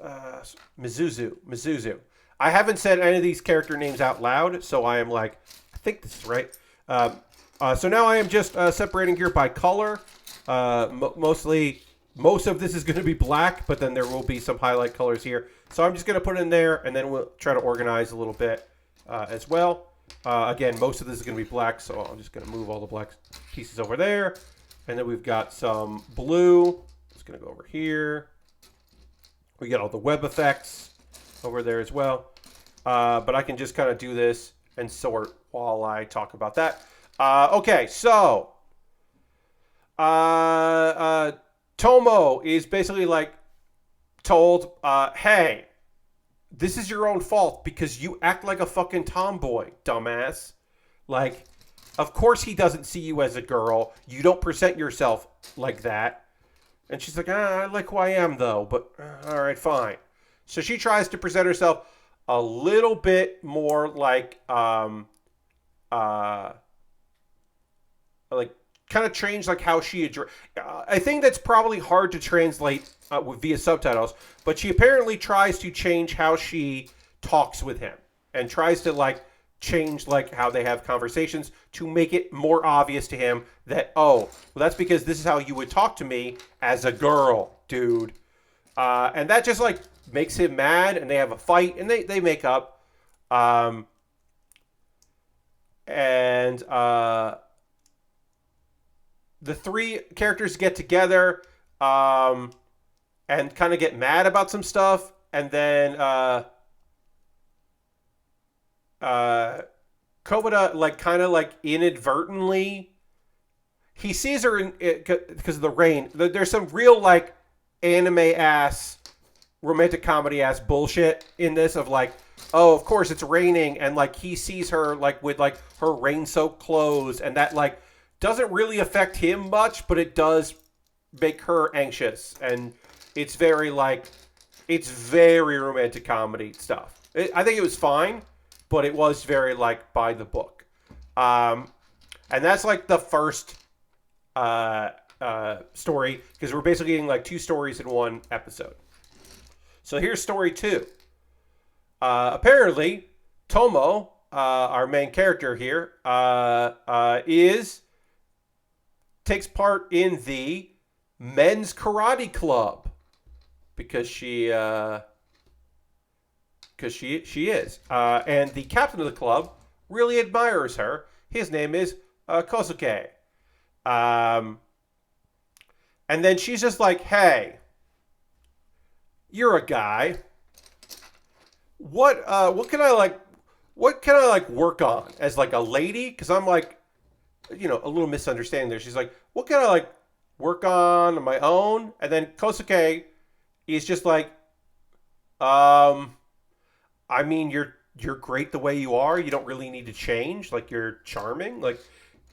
Mizuzu. I haven't said any of these character names out loud, so I am like, I think this is right. So now I am just separating here by color. Mostly, most of this is going to be black, but then there will be some highlight colors here. So I'm just going to put it in there, and then we'll try to organize a little bit as well. Again, most of this is going to be black, so I'm just going to move all the black pieces over there. And then we've got some blue. It's going to go over here. We got all the web effects over there as well. But I can just kind of do this and sort while I talk about that. Okay, so Tomo is basically like told, hey, this is your own fault because you act like a fucking tomboy, dumbass. Like, of course he doesn't see you as a girl. You don't present yourself like that. And she's like, I like who I am, though. But, all right, fine. So she tries to present herself a little bit more like kind of change like how she address. I think that's probably hard to translate via subtitles. But she apparently tries to change how she talks with him. And tries to, like, change like how they have conversations to make it more obvious to him that, oh, well, that's because this is how you would talk to me as a girl, dude. And that just like makes him mad, and they have a fight, and they make up. The three characters get together and kind of get mad about some stuff, and then Kobita, like, kind of like inadvertently, he sees her because of the rain. There's some real like anime ass, romantic comedy ass bullshit in this of like, oh, of course it's raining, and like he sees her like with like her rain soaked clothes, and that like doesn't really affect him much, but it does make her anxious, and it's very romantic comedy stuff. I think it was fine. But it was very, like, by the book. And that's, like, the first story. Because we're basically getting, like, 2 stories in one episode. So here's story 2. Apparently, Tomo, our main character here, takes part in the men's karate club. Because she is. And the captain of the club really admires her. His name is Kosuke. And then she's just like, hey, you're a guy. What can I work on as like a lady? Because I'm like, a little misunderstanding there. She's like, what can I like work on my own? And then Kosuke is just like, I mean, you're great the way you are. You don't really need to change. Like, you're charming. Like,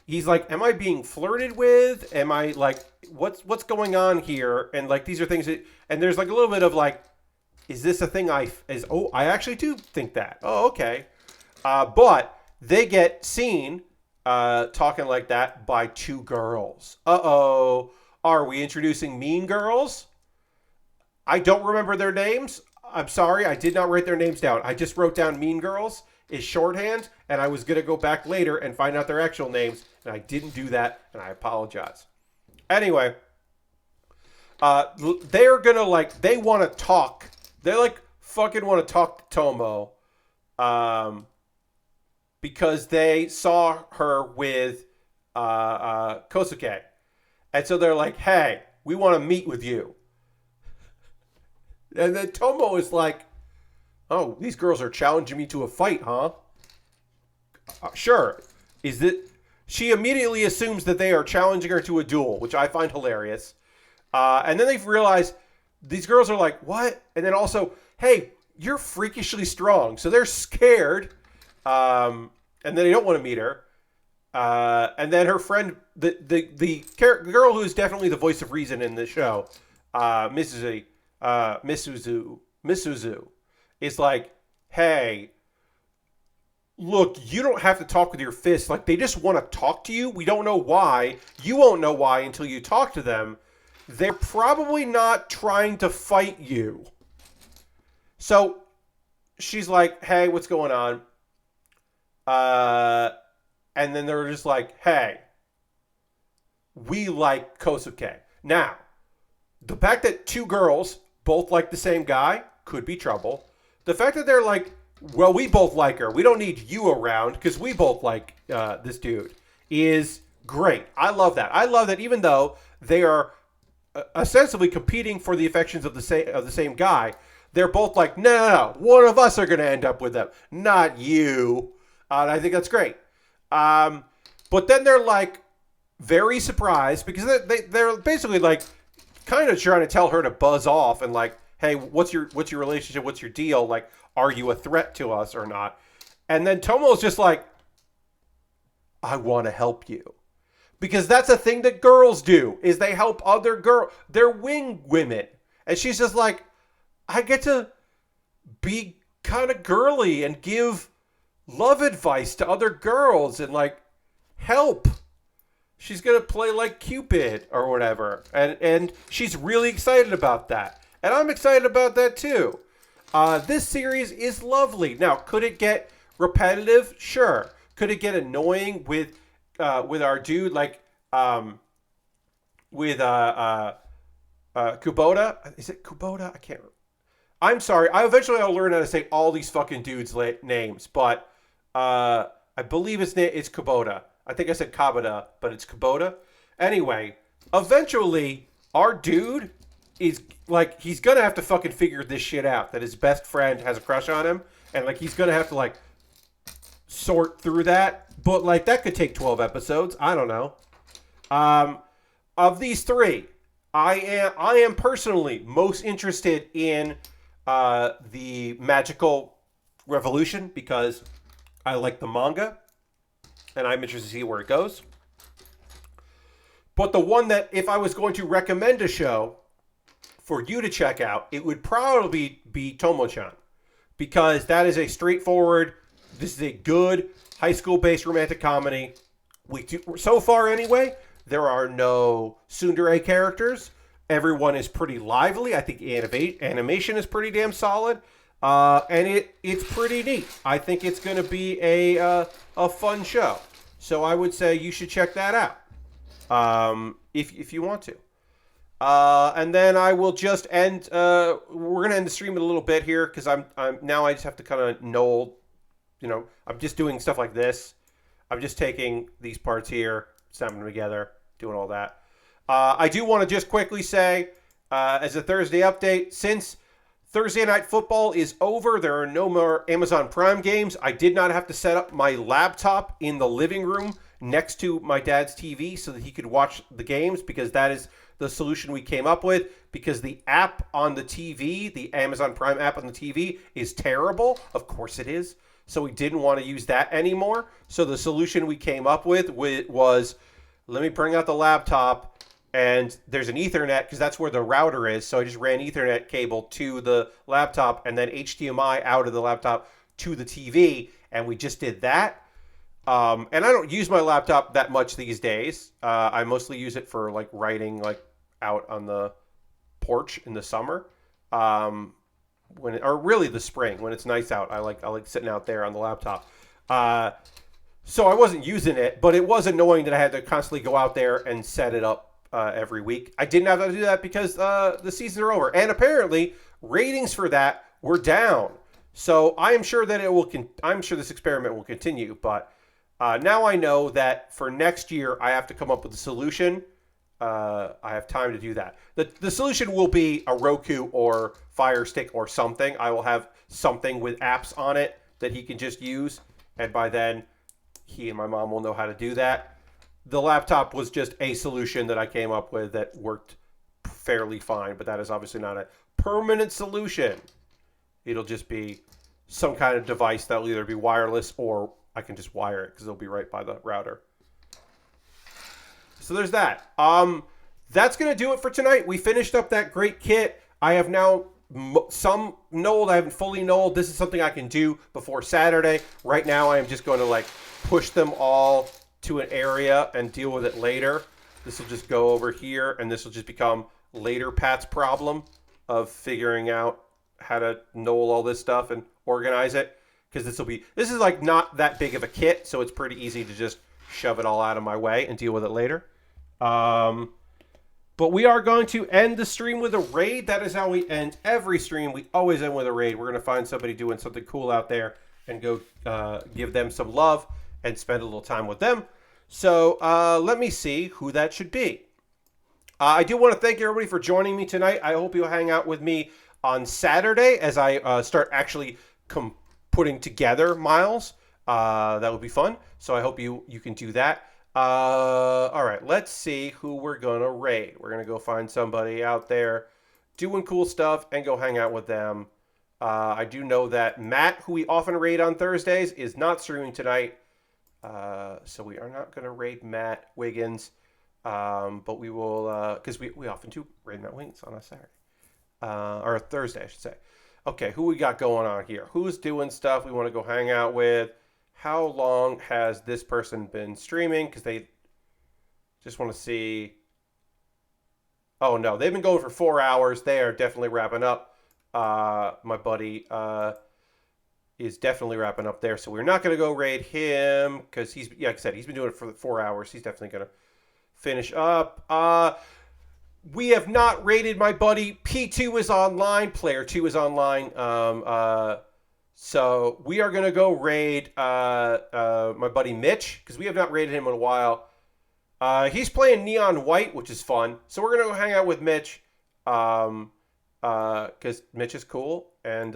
he's like, am I being flirted with? Am I like, what's going on here? And like, these are things that, and there's like a little bit of like, is this a thing I actually do think that. Oh, okay. But they get seen talking like that by 2 girls. Uh-oh. Are we introducing mean girls? I don't remember their names. I'm sorry, I did not write their names down. I just wrote down Mean Girls is shorthand, and I was going to go back later and find out their actual names, and I didn't do that, and I apologize. Anyway, they're going to, like, they want to talk. They, like, fucking want to talk to Tomo because they saw her with Kosuke. And so they're like, hey, we want to meet with you. And then Tomo is like, oh, these girls are challenging me to a fight, huh? Sure. She immediately assumes that they are challenging her to a duel, which I find hilarious. And then they've realized these girls are like, what? And then also, hey, you're freakishly strong. So they're scared. And then they don't want to meet her. And then her friend, the girl who is definitely the voice of reason in the show, Misuzu, is like, hey, look, you don't have to talk with your fists. Like, they just want to talk to you. We don't know why. You won't know why until you talk to them. They're probably not trying to fight you. So she's like, hey, what's going on? And then they're just like, hey, we like Kosuke. Now, the fact that two girls both like the same guy could be trouble. The fact that they're like, well, we both like her. We don't need you around because we both like this dude is great. I love that. I love that even though they are ostensibly competing for the affections of the same guy, they're both like, no, one of us are going to end up with them, not you. And I think that's great. But then they're like very surprised because they're basically like kind of trying to tell her to buzz off and like, hey, what's your relationship? What's your deal? Like, are you a threat to us or not? And then Tomo's just like, I want to help you. Because that's a thing that girls do, is they help other girls. They're wing women. And she's just like, I get to be kind of girly and give love advice to other girls and like help. She's going to play like Cupid or whatever. And she's really excited about that. And I'm excited about that too. This series is lovely. Now, could it get repetitive? Sure. Could it get annoying with our dude with Kubota? Is it Kubota? I can't remember. I'm sorry. I'll learn how to say all these fucking dudes' names, but I believe it's Kubota. I think I said Kabata, but it's Kubota. Anyway, eventually, our dude is like, he's gonna have to fucking figure this shit out, that his best friend has a crush on him, and like he's gonna have to like sort through that. But like that could take 12 episodes. I don't know. Of these three, I am personally most interested in the Magical Revolution because I like the manga and I'm interested to see where it goes. But the one that if I was going to recommend a show for you to check out, it would probably be Tomo-chan, because that is a straightforward, this is a good high school-based romantic comedy. So far anyway, there are no tsundere characters. Everyone is pretty lively. I think animation is pretty damn solid. And it's pretty neat. I think it's going to be a fun show. So I would say you should check that out if you want to. And then I will just end. We're going to end the stream in a little bit here because I'm now I just have to kind of know. I'm just doing stuff like this. I'm just taking these parts here, snapping them together, doing all that. I do want to just quickly say, as a Thursday update, since Thursday Night Football is over, there are no more Amazon Prime games. I did not have to set up my laptop in the living room next to my dad's TV so that he could watch the games, because that is the solution we came up with, because the app on the TV, the Amazon Prime app on the TV, is terrible. Of course it is. So we didn't want to use that anymore. So the solution we came up with was, let me bring out the laptop, and there's an Ethernet, because that's where the router is. So I just ran Ethernet cable to the laptop and then HDMI out of the laptop to the TV, and we just did that. And I don't use my laptop that much these days. I mostly use it for like writing, like out on the porch in the summer. Or really the spring when it's nice out. I like sitting out there on the laptop. So I wasn't using it, but it was annoying that I had to constantly go out there and set it up every week. I didn't have to do that because the seasons are over, and apparently ratings for that were down. So I am sure that I'm sure this experiment will continue. But now I know that for next year I have to come up with a solution. I have time to do that. The solution will be a Roku or Fire Stick or something. I will have something with apps on it that he can just use, and by then he and my mom will know how to do that. The laptop was just a solution that I came up with that worked fairly fine, but that is obviously not a permanent solution. It'll just be some kind of device that will either be wireless or I can just wire it because it'll be right by the router. So there's that. That's going to do it for tonight. We finished up that great kit. I have now some knolled. I haven't fully knolled. This is something I can do before Saturday. Right now, I am just going to like push them all to an area and deal with it later. This will just go over here, and this will just become later Pat's problem of figuring out how to knoll all this stuff and organize it. Because this is like not that big of a kit, so it's pretty easy to just shove it all out of my way and deal with it later. But we are going to end the stream with a raid. That is how we end every stream. We always end with a raid. We're going to find somebody doing something cool out there and go give them some love and spend a little time with them. So let me see who that should be. I do want to thank everybody for joining me tonight. I hope you'll hang out with me on Saturday as I start actually putting together Miles. That would be fun. So I hope you can do that. All right, let's see who we're going to raid. We're going to go find somebody out there doing cool stuff and go hang out with them. I do know that Matt, who we often raid on Thursdays, is not streaming tonight. So we are not going to raid Matt Wiggins. But we will, because we often do raid Matt Wiggins on a Saturday. Or a Thursday, I should say. Okay, who we got going on here? Who's doing stuff we want to go hang out with? How long has this person been streaming? Because they just want to see. Oh, no. They've been going for 4 hours. They are definitely wrapping up. My buddy is definitely wrapping up there. So we're not going to go raid him because like I said, he's been doing it for 4 hours. He's definitely going to finish up. We have not raided my buddy. P2 is online. Player 2 is online. So we are going to go raid my buddy Mitch because we have not raided him in a while. He's playing Neon White, which is fun. So we're going to go hang out with Mitch because Mitch is cool. And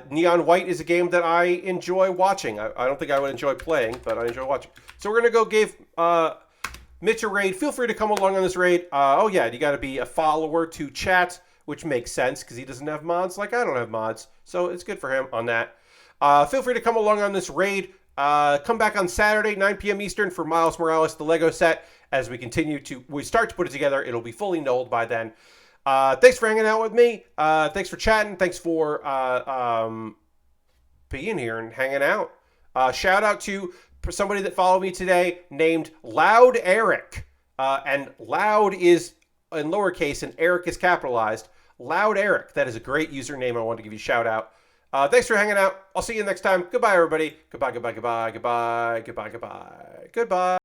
Neon White is a game that I enjoy watching. I don't think I would enjoy playing, but I enjoy watching. So we're going to go give Mitch a raid. Feel free to come along on this raid. Oh, yeah, you got to be a follower to chat, which makes sense because he doesn't have mods like I don't have mods. So it's good for him on that. Feel free to come along on this raid. Come back on Saturday, 9 p.m. Eastern for Miles Morales, the Lego set. As we start to put it together, it'll be fully knolled by then. Thanks for hanging out with me. Thanks for chatting. Thanks for being here and hanging out. Shout out to somebody that followed me today named Loud Eric. And Loud is in lowercase and Eric is capitalized. Loud Eric. That is a great username. I wanted to give you a shout out. Thanks for hanging out. I'll see you next time. Goodbye, everybody. Goodbye, goodbye, goodbye, goodbye, goodbye, goodbye, goodbye.